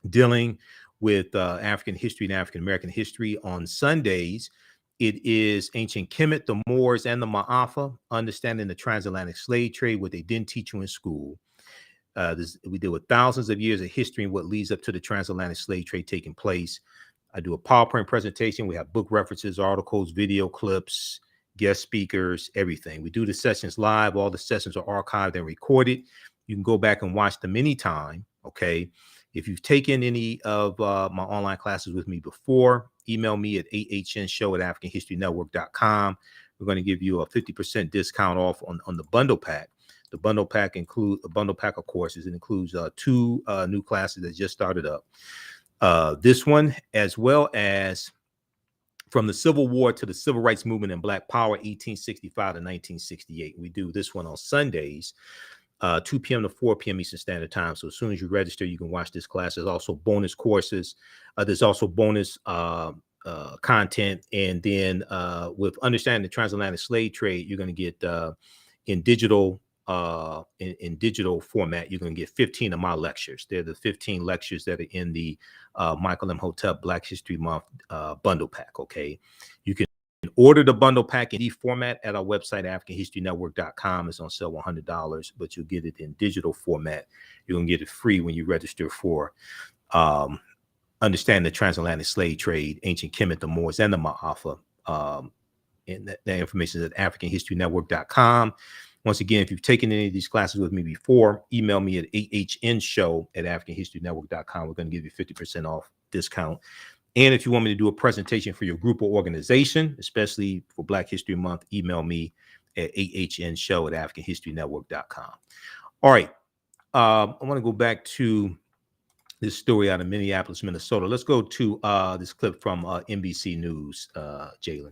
dealing with African history and African American history. On Sundays, it is Ancient Kemet, the Moors, and the Ma'afa, Understanding the Transatlantic Slave Trade, what they didn't teach you in school. We deal with thousands of years of history and what leads up to the transatlantic slave trade taking place. I do a PowerPoint presentation. We have book references, articles, video clips, guest speakers, everything. We do the sessions live. All the sessions are archived and recorded. You can go back and watch them anytime, okay? If you've taken any of my online classes with me before, email me at ahnshow@africanhistorynetwork.com. We're going to give you a 50% discount off on the bundle pack. The bundle pack includes a bundle pack of courses. It includes 2 new classes that just started up. This one, as well as From the Civil War to the Civil Rights Movement and Black Power, 1865 to 1968. We do this one on Sundays, 2 p.m. to 4 p.m. Eastern Standard Time. So as soon as you register, you can watch this class. There's also bonus courses. There's also bonus content. And then with Understanding the Transatlantic Slave Trade, you're going to get in digital format, you're going to get 15 of my lectures. They're the 15 lectures that are in the Michael Imhotep Black History Month bundle pack. Okay, you can order the bundle pack in e-format at our website, AfricanHistoryNetwork.com. It's on sale $100, but you'll get it in digital format. You're going to get it free when you register for Understanding the Transatlantic Slave Trade, Ancient Kemet, the Moors, and the Ma'afa. And that information is at AfricanHistoryNetwork.com. Once again, if you've taken any of these classes with me before, email me at ahnshow@AfricanHistoryNetwork.com. We're going to give you 50% off discount. And if you want me to do a presentation for your group or organization, especially for Black History Month, email me at ahnshow@AfricanHistoryNetwork.com. All right. I want to go back to this story out of Minneapolis, Minnesota. Let's go to this clip from NBC News, Jalen.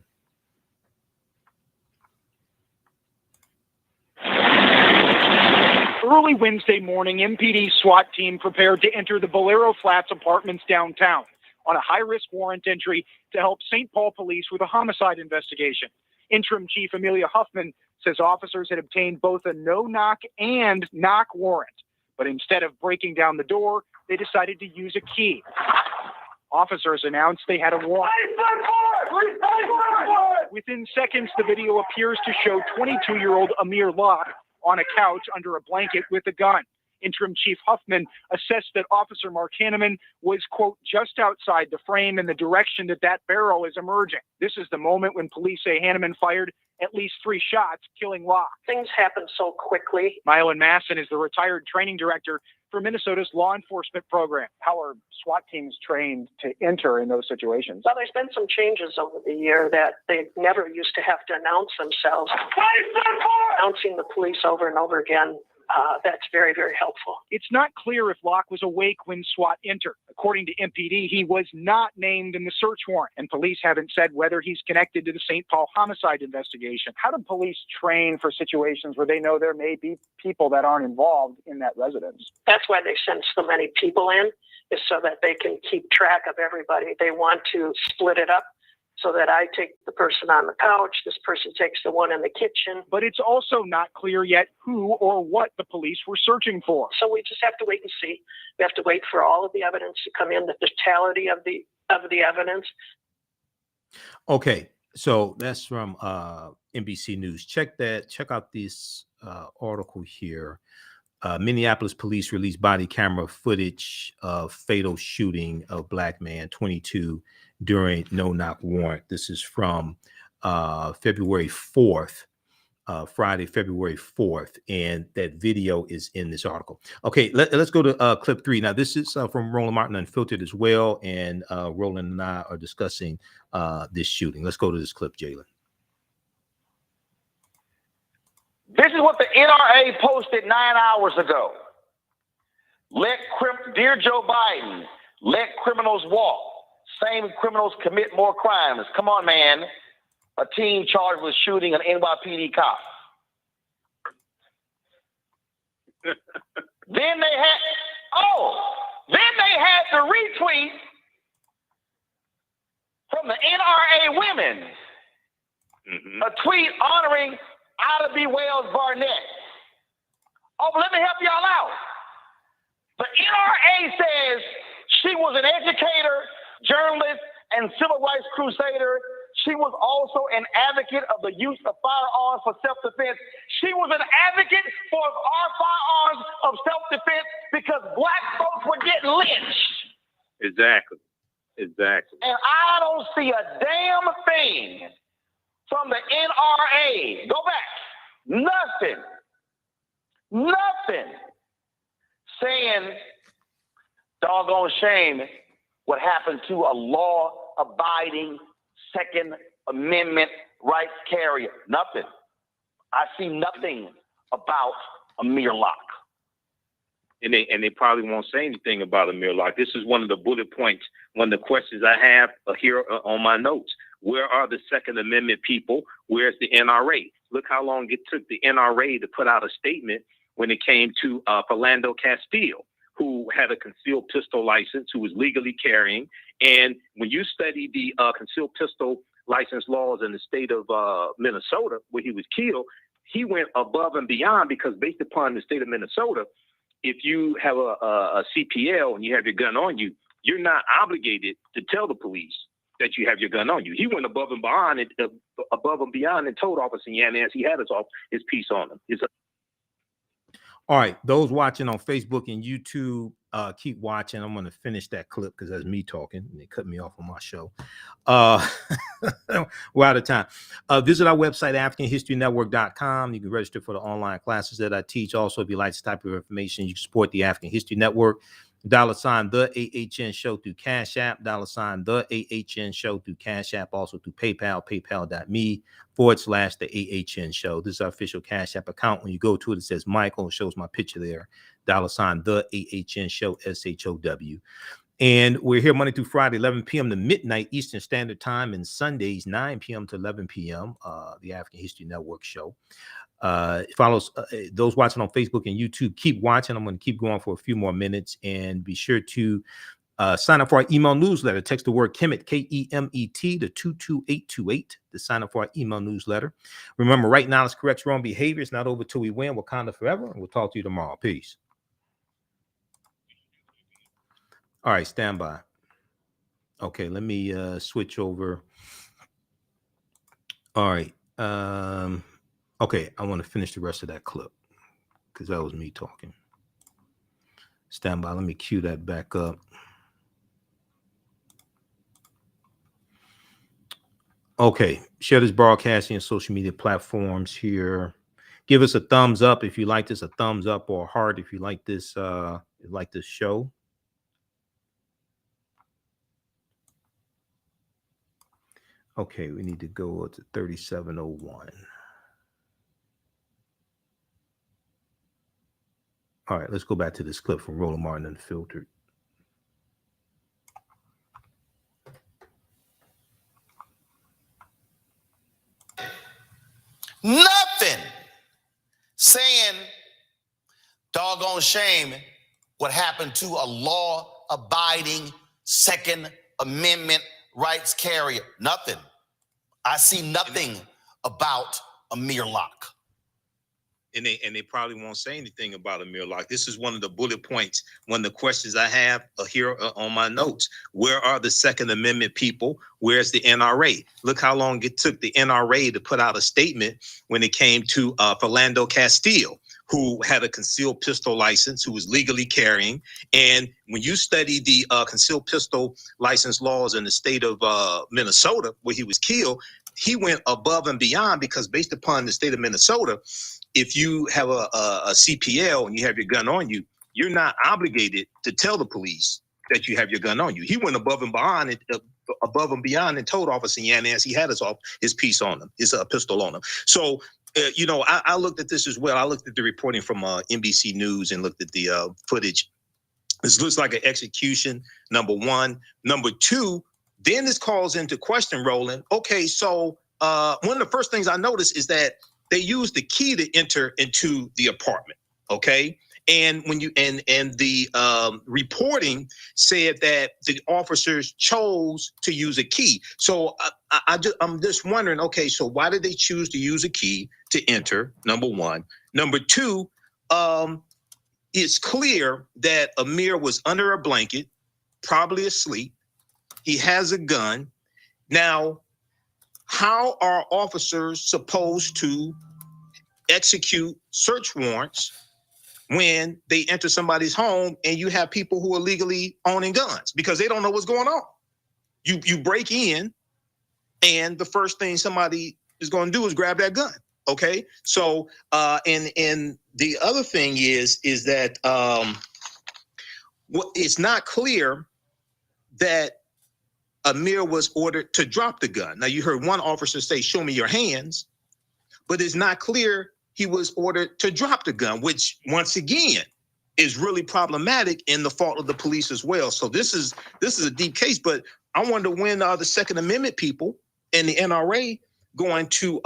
Early Wednesday morning, MPD SWAT team prepared to enter the Bolero Flats apartments downtown on a high-risk warrant entry to help St. Paul police with a homicide investigation. Interim Chief Amelia Huffman says officers had obtained both a no-knock and knock warrant, but instead of breaking down the door, they decided to use a key. Officers announced they had a warrant. Within seconds, the video appears to show 22-year-old Amir Locke on a couch under a blanket with a gun. Interim Chief Huffman assessed that Officer Mark Hanneman was, quote, just outside the frame in the direction that barrel is emerging. This is the moment when police say Hanneman fired at least 3 shots, killing Locke. Things happen so quickly. Mylon Masson is the retired training director for Minnesota's law enforcement program. How are SWAT teams trained to enter in those situations? Well, there's been some changes over the year that they never used to have to announce themselves. Announcing the police over and over again, that's very, very helpful. It's not clear if Locke was awake when SWAT entered. According to MPD, he was not named in the search warrant, and police haven't said whether he's connected to the St. Paul homicide investigation. How do police train for situations where they know there may be people that aren't involved in that residence? That's why they send so many people in, is so that they can keep track of everybody. They want to split it up, so that I take the person on the couch, this person takes the one in the kitchen. But it's also not clear yet who or what the police were searching for. So we just have to wait and see. We have to wait for all of the evidence to come in, the totality of the evidence. Okay, so that's from NBC News. Check out this article here. Minneapolis police released body camera footage of fatal shooting of Black man 22 during no-knock warrant. This is from February 4th, Friday, February 4th, and that video is in this article. Okay, let's go to clip 3. Now, this is from Roland Martin Unfiltered as well, and Roland and I are discussing this shooting. Let's go to this clip, Jalen. This is what the NRA posted 9 hours ago. Dear Joe Biden, let criminals walk. Same criminals commit more crimes. Come on, man. A teen charged with shooting an NYPD cop. Then they had the retweet from the NRA women. A tweet honoring Ida B. Wells Barnett. Oh, but let me help y'all out. The NRA says she was an educator, journalist, and civil rights crusader. She was also an advocate of the use of firearms for self-defense. She was an advocate for our firearms of self-defense because Black folks were getting lynched. Exactly. And I don't see a damn thing from the NRA. Go back. Nothing saying, doggone shame, what happened to a law-abiding Second Amendment rights carrier. Nothing. I see nothing about Amir Locke. And they probably won't say anything about Amir Locke. This is one of the bullet points, one of the questions I have here on my notes. Where are the Second Amendment people? Where's the NRA? Look how long it took the NRA to put out a statement when it came to Philando Castile, who had a concealed pistol license, who was legally carrying. And when you study the concealed pistol license laws in the state of Minnesota, where he was killed, he went above and beyond, because based upon the state of Minnesota, if you have a CPL and you have your gun on you, you're not obligated to tell the police that you have your gun on you. He went above and beyond and told Officer Yanez he had his piece on him. All right, those watching on Facebook and YouTube, keep watching. I'm going to finish that clip because that's me talking, and they cut me off on my show. We're out of time. Visit our website, AfricanHistoryNetwork.com. You can register for the online classes that I teach. Also, if you like this type of information, you can support the African History Network. $, the AHN show through Cash App, $, the AHN show through Cash App, also through PayPal, paypal.me/the AHN show. This is our official Cash App account. When you go to it, it says Michael, it shows my picture there, $, the AHN show, SHOW. And we're here Monday through Friday, 11 p.m. to midnight Eastern Standard Time, and Sundays, 9 p.m. to 11 p.m., the African History Network show. Follow those watching on Facebook and YouTube. Keep watching. I'm going to keep going for a few more minutes, and be sure to sign up for our email newsletter. Text the word Kemet, K-E-M-E-T, to 22828 to sign up for our email newsletter. Remember, right now, it's correct wrong behavior. It's not over till we win. Wakanda forever. And we'll talk to you tomorrow. Peace. All right, stand by. Okay, let me switch over. All right. Okay, I want to finish the rest of that clip because that was me talking. Stand by. Let me cue that back up. Okay, share this broadcasting on social media platforms here. Give us a thumbs up if you like this, a thumbs up, or a heart if you like this show. Okay, we need to go to 3701. All right, let's go back to this clip from Roland Martin Unfiltered. Nothing saying, doggone shame, what happened to a law-abiding Second Amendment rights carrier. Nothing. I see nothing about Amir Locke. And they probably won't say anything about Amir Locke. This is one of the bullet points, one of the questions I have here on my notes. Where are the Second Amendment people? Where's the NRA? Look how long it took the NRA to put out a statement when it came to Philando Castile, who had a concealed pistol license, who was legally carrying. And when you study the concealed pistol license laws in the state of Minnesota, where he was killed, he went above and beyond, because based upon the state of Minnesota, if you have a CPL and you have your gun on you, you're not obligated to tell the police that you have your gun on you. He went above and beyond and told Officer Yanez he had his piece on him, his pistol on him. So, I looked at this as well. I looked at the reporting from NBC News and looked at the footage. This looks like an execution, number one. Number two, then this calls into question, Roland. Okay, so one of the first things I noticed is that they used the key to enter into the apartment. Okay. And when you and the reporting said that the officers chose to use a key. So I'm just wondering, okay, so why did they choose to use a key to enter? Number one. Number two, it's clear that Amir was under a blanket, probably asleep. He has a gun. Now, how are officers supposed to execute search warrants when they enter somebody's home and you have people who are legally owning guns? Because they don't know what's going on. You break in, and the first thing somebody is going to do is grab that gun. Okay, so and the other thing is that it's not clear that Amir was ordered to drop the gun. Now you heard one officer say, "Show me your hands," but it's not clear he was ordered to drop the gun, which once again is really problematic in the fault of the police as well. So this is a deep case, but I wonder when the Second Amendment people and the NRA going to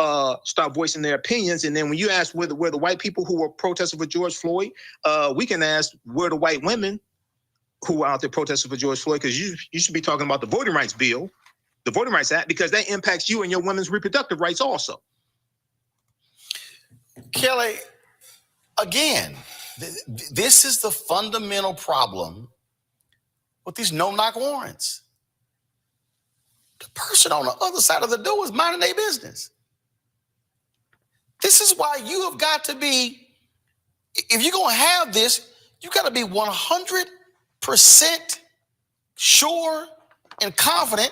start voicing their opinions. And then when you ask where the white people who were protesting for George Floyd, we can ask where the white women who are out there protesting for George Floyd, because you should be talking about the Voting Rights Bill, the Voting Rights Act, because that impacts you and your women's reproductive rights also. Kelly, again, this is the fundamental problem with these no-knock warrants. The person on the other side of the door is minding their business. This is why you have got to be, if you're going to have this, you got to be 100% sure and confident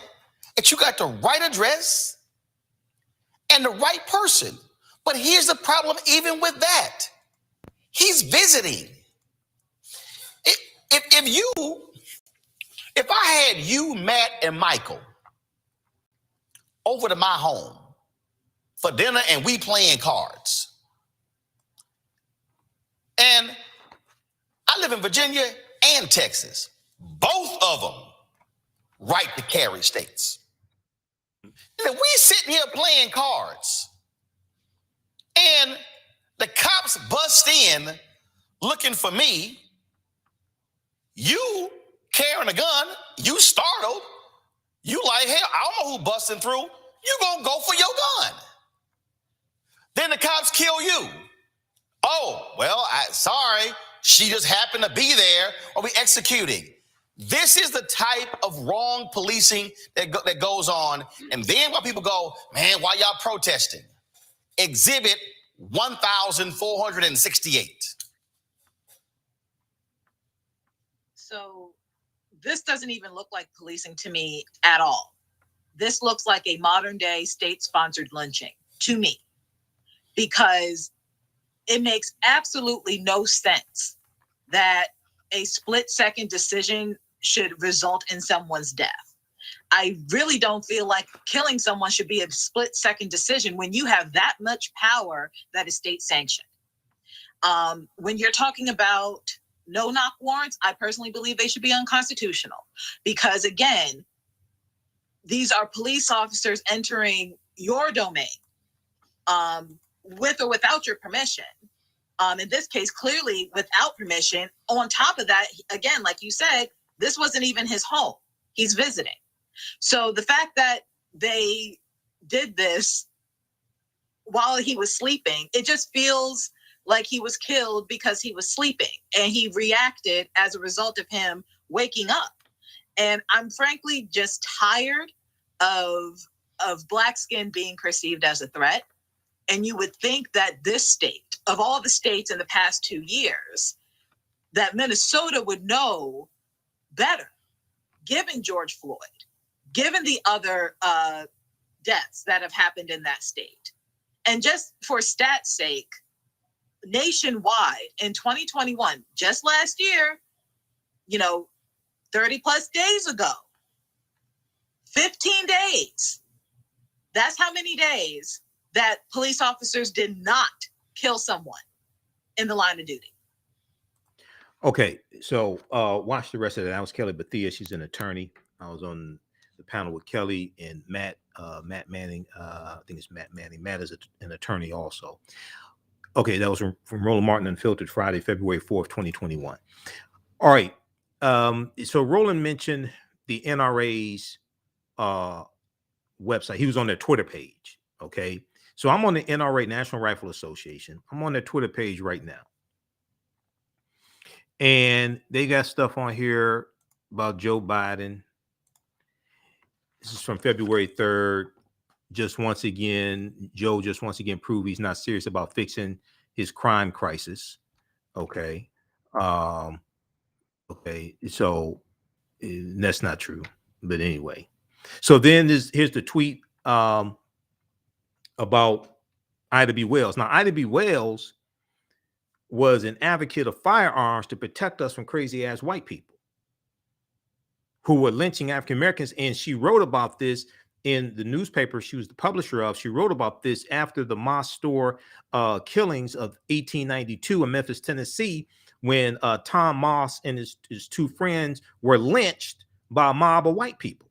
that you got the right address and the right person. But here's the problem even with that. He's visiting. If I had you, Matt, and Michael over to my home for dinner and we playing cards, and I live in Virginia and Texas, both of them right to carry states. And if we sitting here playing cards and the cops bust in looking for me, you carrying a gun, you startled, you like, hell, I don't know who busting through, you gonna go for your gun. Then the cops kill you. Oh, well, sorry, she just happened to be there, or we executing. This is the type of wrong policing that goes on. And then when people go, man, why y'all protesting? Exhibit 1,468. So this doesn't even look like policing to me at all. This looks like a modern day state-sponsored lynching to me, because it makes absolutely no sense that a split-second decision should result in someone's death. I really don't feel like killing someone should be a split-second decision when you have that much power that is state-sanctioned. When you're talking about no-knock warrants, I personally believe they should be unconstitutional, because, again, these are police officers entering your domain with or without your permission. In this case, clearly without permission. On top of that, again, like you said, this wasn't even his home. He's visiting. So the fact that they did this while he was sleeping, it just feels like he was killed because he was sleeping, and he reacted as a result of him waking up. And I'm frankly just tired of Black skin being perceived as a threat. And you would think that this state, of all the states in the past 2 years, that Minnesota would know better, given George Floyd, given the other deaths that have happened in that state. And just for stats' sake, nationwide in 2021, just last year, 30 plus days ago, 15 days. That's how many days that police officers did not kill someone in the line of duty. Okay, so watch the rest of that. That was Kelly Bethia. She's an attorney. I was on the panel with Kelly and Matt Manning. I think it's Matt Manning. Matt is an attorney also. Okay, that was from Roland Martin Unfiltered, Friday, February 4th, 2021. All right. So Roland mentioned the NRA's website. He was on their Twitter page. Okay. So I'm on the NRA, National Rifle Association. I'm on their Twitter page right now. And they got stuff on here about Joe Biden. This is from February 3rd. Joe just once again proved he's not serious about fixing his crime crisis. Okay. Okay. So that's not true. But anyway. So then here's the tweet about Ida B. Wells. Now, Ida B. Wells was an advocate of firearms to protect us from crazy ass white people who were lynching African Americans. And she wrote about this in the newspaper she was the publisher of. She wrote about this after the Moss Store killings of 1892 in Memphis, Tennessee, when Tom Moss and his two friends were lynched by a mob of white people.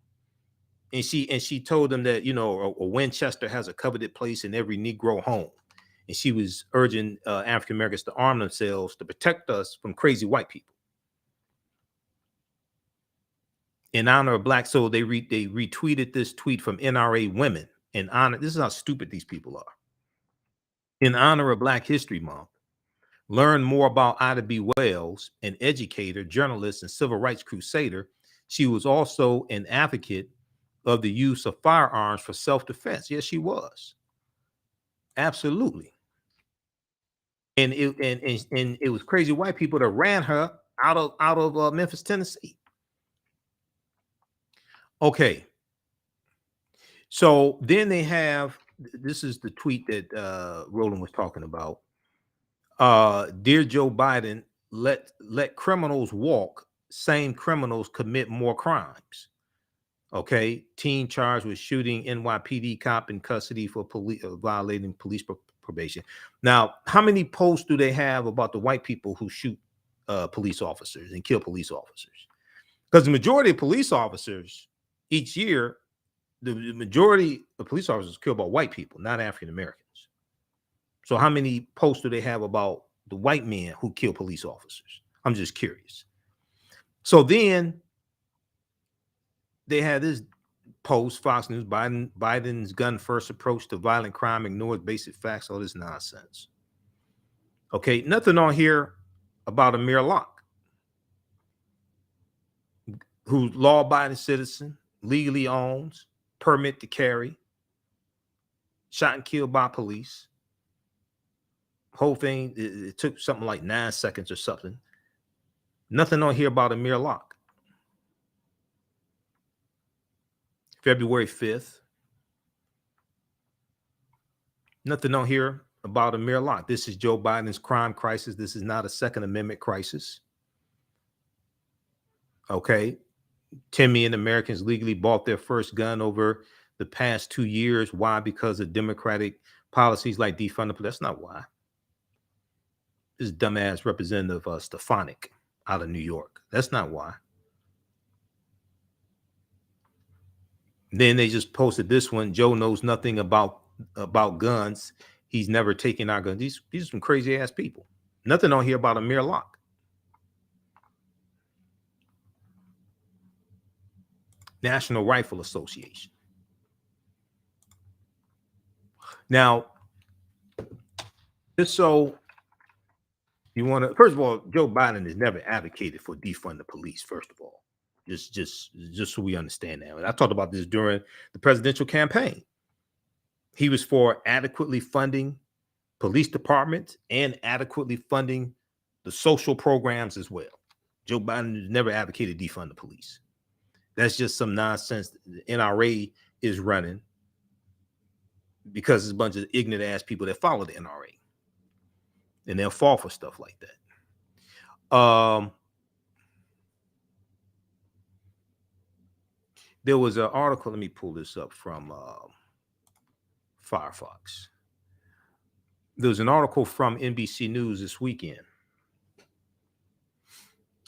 And she told them that, you know, a Winchester has a coveted place in every Negro home. And she was urging African Americans to arm themselves to protect us from crazy white people. In honor of Black, so they retweeted this tweet from NRA Women in honor. This is how stupid these people are. In honor of Black History Month, learn more about Ida B. Wells, an educator, journalist, and civil rights crusader. She was also an advocate of the use of firearms for self-defense. Yes, she was. Absolutely. And it was crazy white people that ran her out of Memphis, Tennessee. Okay. So then they have, this is the tweet that Roland was talking about. Dear Joe Biden, let criminals walk. Same criminals commit more crimes. Okay. Teen charged with shooting NYPD cop in custody for violating police probation. Now, how many posts do they have about the white people who shoot police officers and kill police officers? Because the majority of police officers each year, the majority of police officers killed by white people, not African Americans. So how many posts do they have about the white men who kill police officers? I'm just curious. So then they had this post, Fox News, Biden's gun first approach to violent crime ignores basic facts, all this nonsense. Okay, nothing on here about Amir Locke, who's law-abiding citizen, legally owns, permit to carry, shot and killed by police. Whole thing, it took something like 9 seconds or something. Nothing on here about Amir Locke. February 5th. Nothing on here about Amir Locke. This is Joe Biden's crime crisis. This is not a Second Amendment crisis. Okay. 10 million Americans legally bought their first gun over the past 2 years. Why? Because of Democratic policies like defund the police. That's not why. This dumbass Representative Stefanik out of New York. That's not why. Then they just posted this one. Joe knows nothing about guns. He's never taken our guns. These are some crazy ass people. Nothing on here about Amir Locke. National Rifle Association. Now, just so you want to, first of all, Joe Biden has never advocated for defund the police, first of all. Just so we understand that. And I talked about this during the presidential campaign. He was for adequately funding police departments and adequately funding the social programs as well. Joe Biden has never advocated defund the police. That's just some nonsense the NRA is running because it's a bunch of ignorant ass people that follow the NRA. And they'll fall for stuff like that. There was an article, let me pull this up from Firefox. There was an article from NBC News this weekend.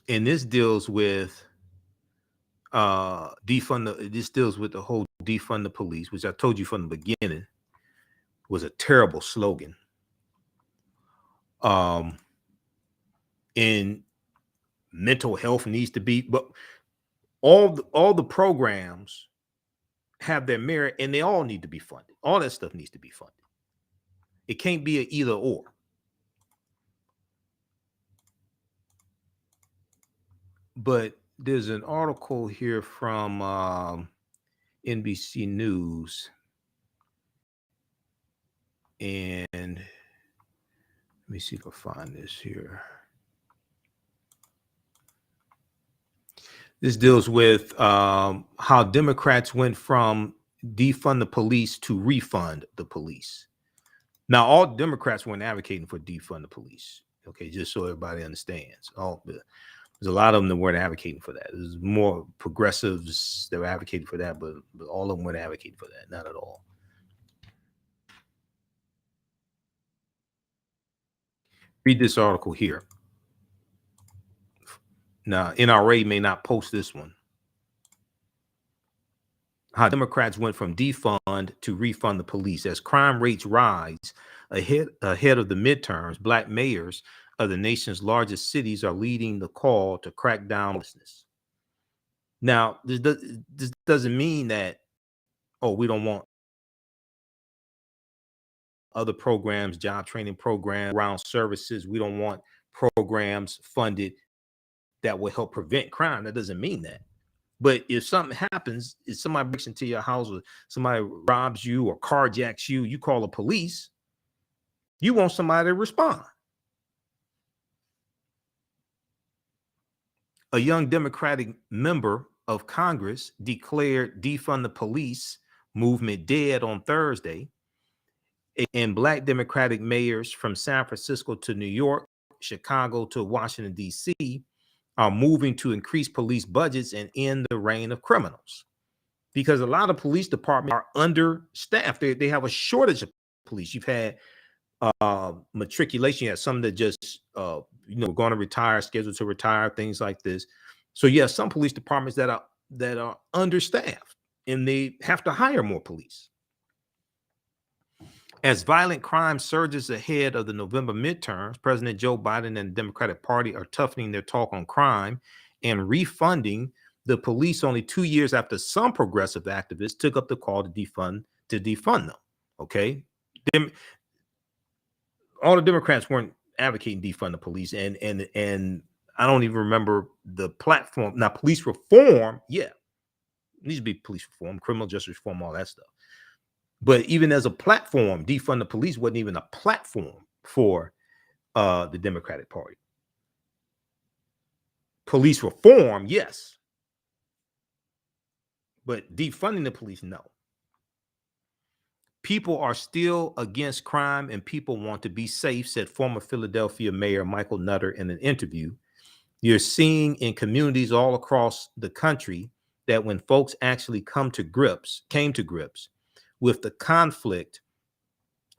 And this deals with this deals with the whole defund the police, which I told you from the beginning was a terrible slogan. And mental health needs to be, but all the programs have their merit and they all need to be funded. All that stuff needs to be funded. It can't be an either or. But there's an article here from NBC News. And let me see if I find this here. This deals with how Democrats went from defund the police to refund the police. Now, all Democrats weren't advocating for defund the police. Okay, just so everybody understands. There's a lot of them that weren't advocating for that. There's more progressives that were advocating for that, but all of them weren't advocating for that. Not at all. Read this article here. Now, NRA may not post this one. How Democrats went from defund to refund the police. As crime rates rise ahead of the midterms, black mayors of the nation's largest cities are leading the call to crack down on homelessness. Now, this doesn't mean that, oh, we don't want other programs, job training programs, around services. We don't want programs funded that will help prevent crime. That doesn't mean that. But if something happens, if somebody breaks into your house or somebody robs you or carjacks you, you call the police, you want somebody to respond. A young Democratic member of Congress declared defund the police movement dead on Thursday, and black Democratic mayors from San Francisco to New York, Chicago to Washington, D.C. are moving to increase police budgets and end the reign of criminals, because a lot of police departments are understaffed. They have a shortage of police. You've had matriculation. You have some that just going to retire, scheduled to retire, things like this. So yes, some police departments that are understaffed, and they have to hire more police. As violent crime surges ahead of the November midterms, President Joe Biden and the Democratic Party are toughening their talk on crime and refunding the police only 2 years after some progressive activists took up the call to defund them. Okay, all the Democrats weren't advocating defund the police, and I don't even remember the platform. Now, police reform, yeah, it needs to be police reform, criminal justice reform, all that stuff. But even as a platform, defund the police wasn't even a platform for the Democratic Party. Police reform, yes. But defunding the police, no. People are still against crime and people want to be safe, said former Philadelphia Mayor Michael Nutter in an interview. You're seeing in communities all across the country that when folks actually came to grips with the conflict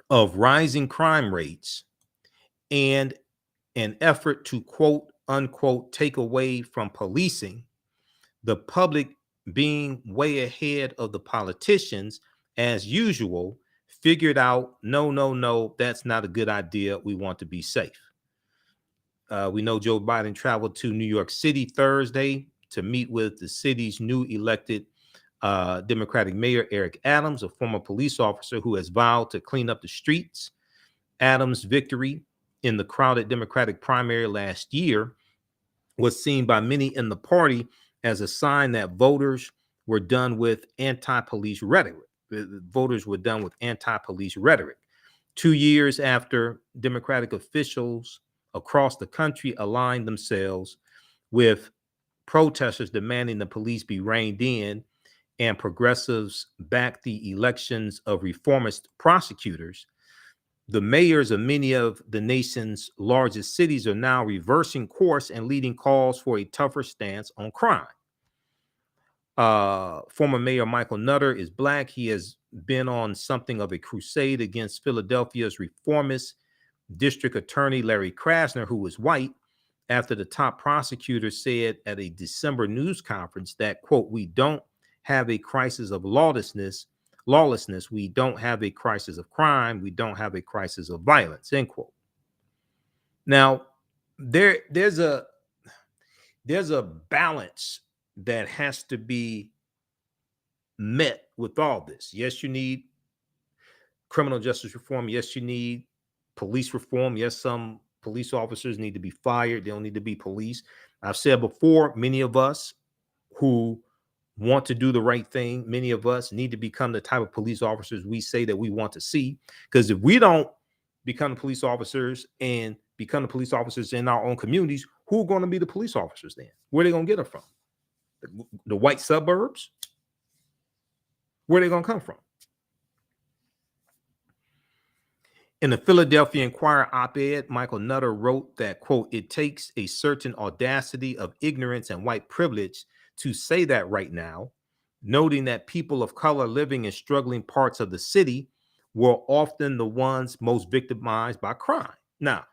of rising crime rates and an effort to quote unquote take away from policing, the public being way ahead of the politicians as usual figured out no, that's not a good idea. We want to be safe. We know Joe Biden traveled to New York City Thursday to meet with the city's new elected Democratic Mayor Eric Adams, a former police officer who has vowed to clean up the streets. Adams' victory in the crowded Democratic primary last year was seen by many in the party as a sign that voters were done with anti-police rhetoric. The voters were done with anti-police rhetoric. 2 years after Democratic officials across the country aligned themselves with protesters demanding the police be reined in, and progressives backed the elections of reformist prosecutors, the mayors of many of the nation's largest cities are now reversing course and leading calls for a tougher stance on crime. Former Mayor Michael Nutter is black. He has been on something of a crusade against Philadelphia's reformist District Attorney Larry Krasner, who was white, after the top prosecutor said at a December news conference that, quote, "We don't have a crisis of lawlessness. We don't have a crisis of crime. We don't have a crisis of violence," end quote. Now, there's a balance that has to be met with all this. Yes, you need criminal justice reform. Yes, you need police reform. Yes, some police officers need to be fired. They don't need to be police. I've said before, many of us who want to do the right thing, many of us need to become the type of police officers we say that we want to see. Because if we don't become the police officers and become the police officers in our own communities, who are going to be the police officers then? Where are they going to get them from? The white suburbs? Where are they going to come from? In the Philadelphia Inquirer op-ed, Michael Nutter wrote that, quote, it takes a certain audacity of ignorance and white privilege to say that right now, noting that people of color living in struggling parts of the city were often the ones most victimized by crime. Now,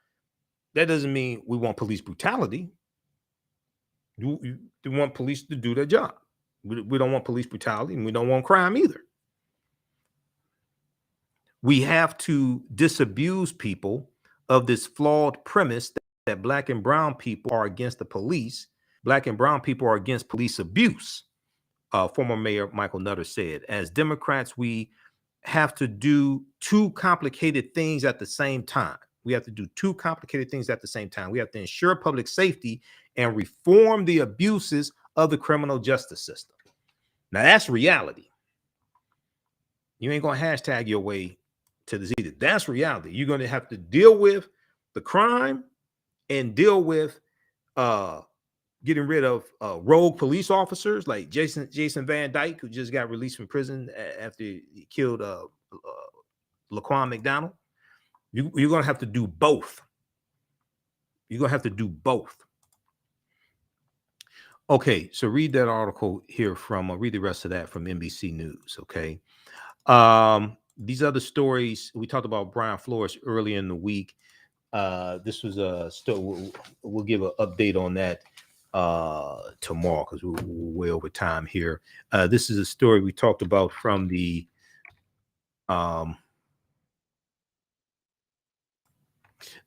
that doesn't mean we want police brutality. We want police to do their job. We don't want police brutality, and we don't want crime either. We have to disabuse people of this flawed premise that black and brown people are against the police. Black and brown people are against police abuse. Former Mayor Michael Nutter said, as Democrats, we have to do two complicated things at the same time. We have to do two complicated things at the same time. We have to ensure public safety and reform the abuses of the criminal justice system. Now, that's reality. You ain't going to hashtag your way to this either. That's reality. You're going to have to deal with the crime and deal with getting rid of rogue police officers like Jason Van Dyke, who just got released from prison after he killed Laquan McDonald. You're going to have to do both. You're going to have to do both. Okay, so read that article here from, read the rest of that from NBC News, okay? These other stories, we talked about Brian Flores early in the week. This was a story, we'll give an update on that tomorrow because we're way over time here. This is a story we talked about from the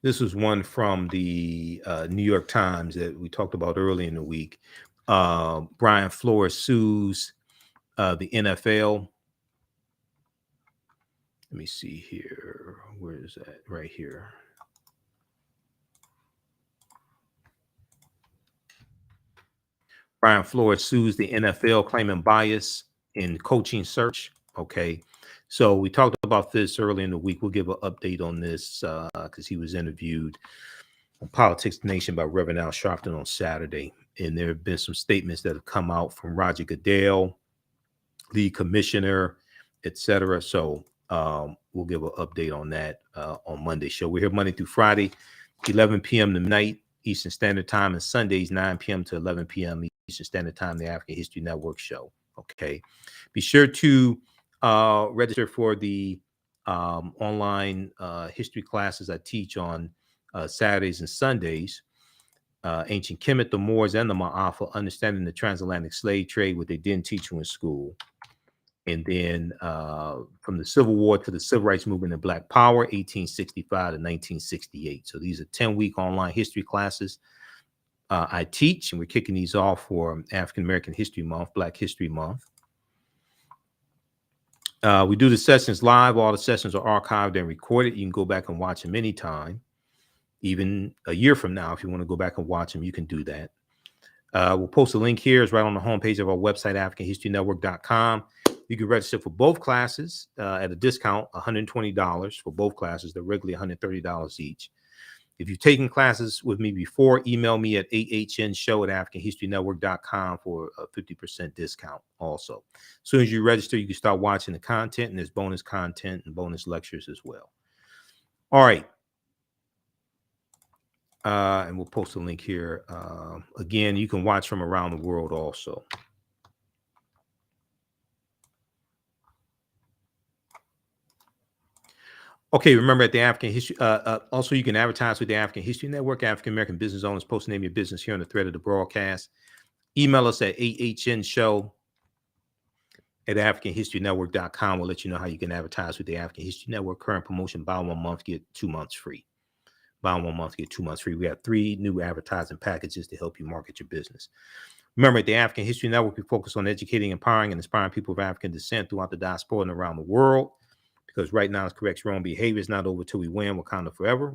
this was one from the New York Times that we talked about early in the week. Brian Flores sues the NFL. Let me see here. Where is that? Right here. Brian Flores sues the NFL claiming bias in coaching search. Okay. So we talked about this early in the week. We'll give an update on this because he was interviewed on Politics Nation by Reverend Al Sharpton on Saturday. And there have been some statements that have come out from Roger Goodell, lead commissioner, etc. So we'll give an update on that on Monday's show. We're here Monday through Friday, 11 p.m. to midnight Eastern Standard Time, and Sundays, 9 p.m. to 11 p.m. Eastern Standard Time, the African History Network show. Okay. Be sure to register for the online history classes I teach on Saturdays and Sundays. Ancient Kemet, the Moors, and the Ma'afa, understanding the transatlantic slave trade, what they didn't teach you in school. And then from the Civil War to the Civil Rights Movement and Black Power, 1865 to 1968. So these are 10-week online history classes I teach, and we're kicking these off for African American History Month, Black History Month. We do the sessions live. All the sessions are archived and recorded. You can go back and watch them anytime, even a year from now. If you want to go back and watch them, you can do that. We'll post a link here. It's right on the homepage of our website, AfricanHistoryNetwork.com. You can register for both classes at a discount, $120 for both classes. They're regularly $130 each. If you've taken classes with me before, email me at ahnshow@AfricanHistoryNetwork.com for a 50% discount also. As soon as you register, you can start watching the content, and there's bonus content and bonus lectures as well. All right. And we'll post a link here. Again, you can watch from around the world also. Okay, remember at the African History, also you can advertise with the African History Network. African American business owners, post name your business here on the thread of the broadcast. Email us at ahnshow@AfricanHistoryNetwork.com. We'll let you know how you can advertise with the African History Network. Current promotion, buy 1 month, get 2 months free. Buy 1 month, get 2 months free. We have 3 new advertising packages to help you market your business. Remember, at the African History Network, we focus on educating, empowering, and inspiring people of African descent throughout the diaspora and around the world. Because right now, it's correct wrong behavior is not over till we win. Wakanda forever.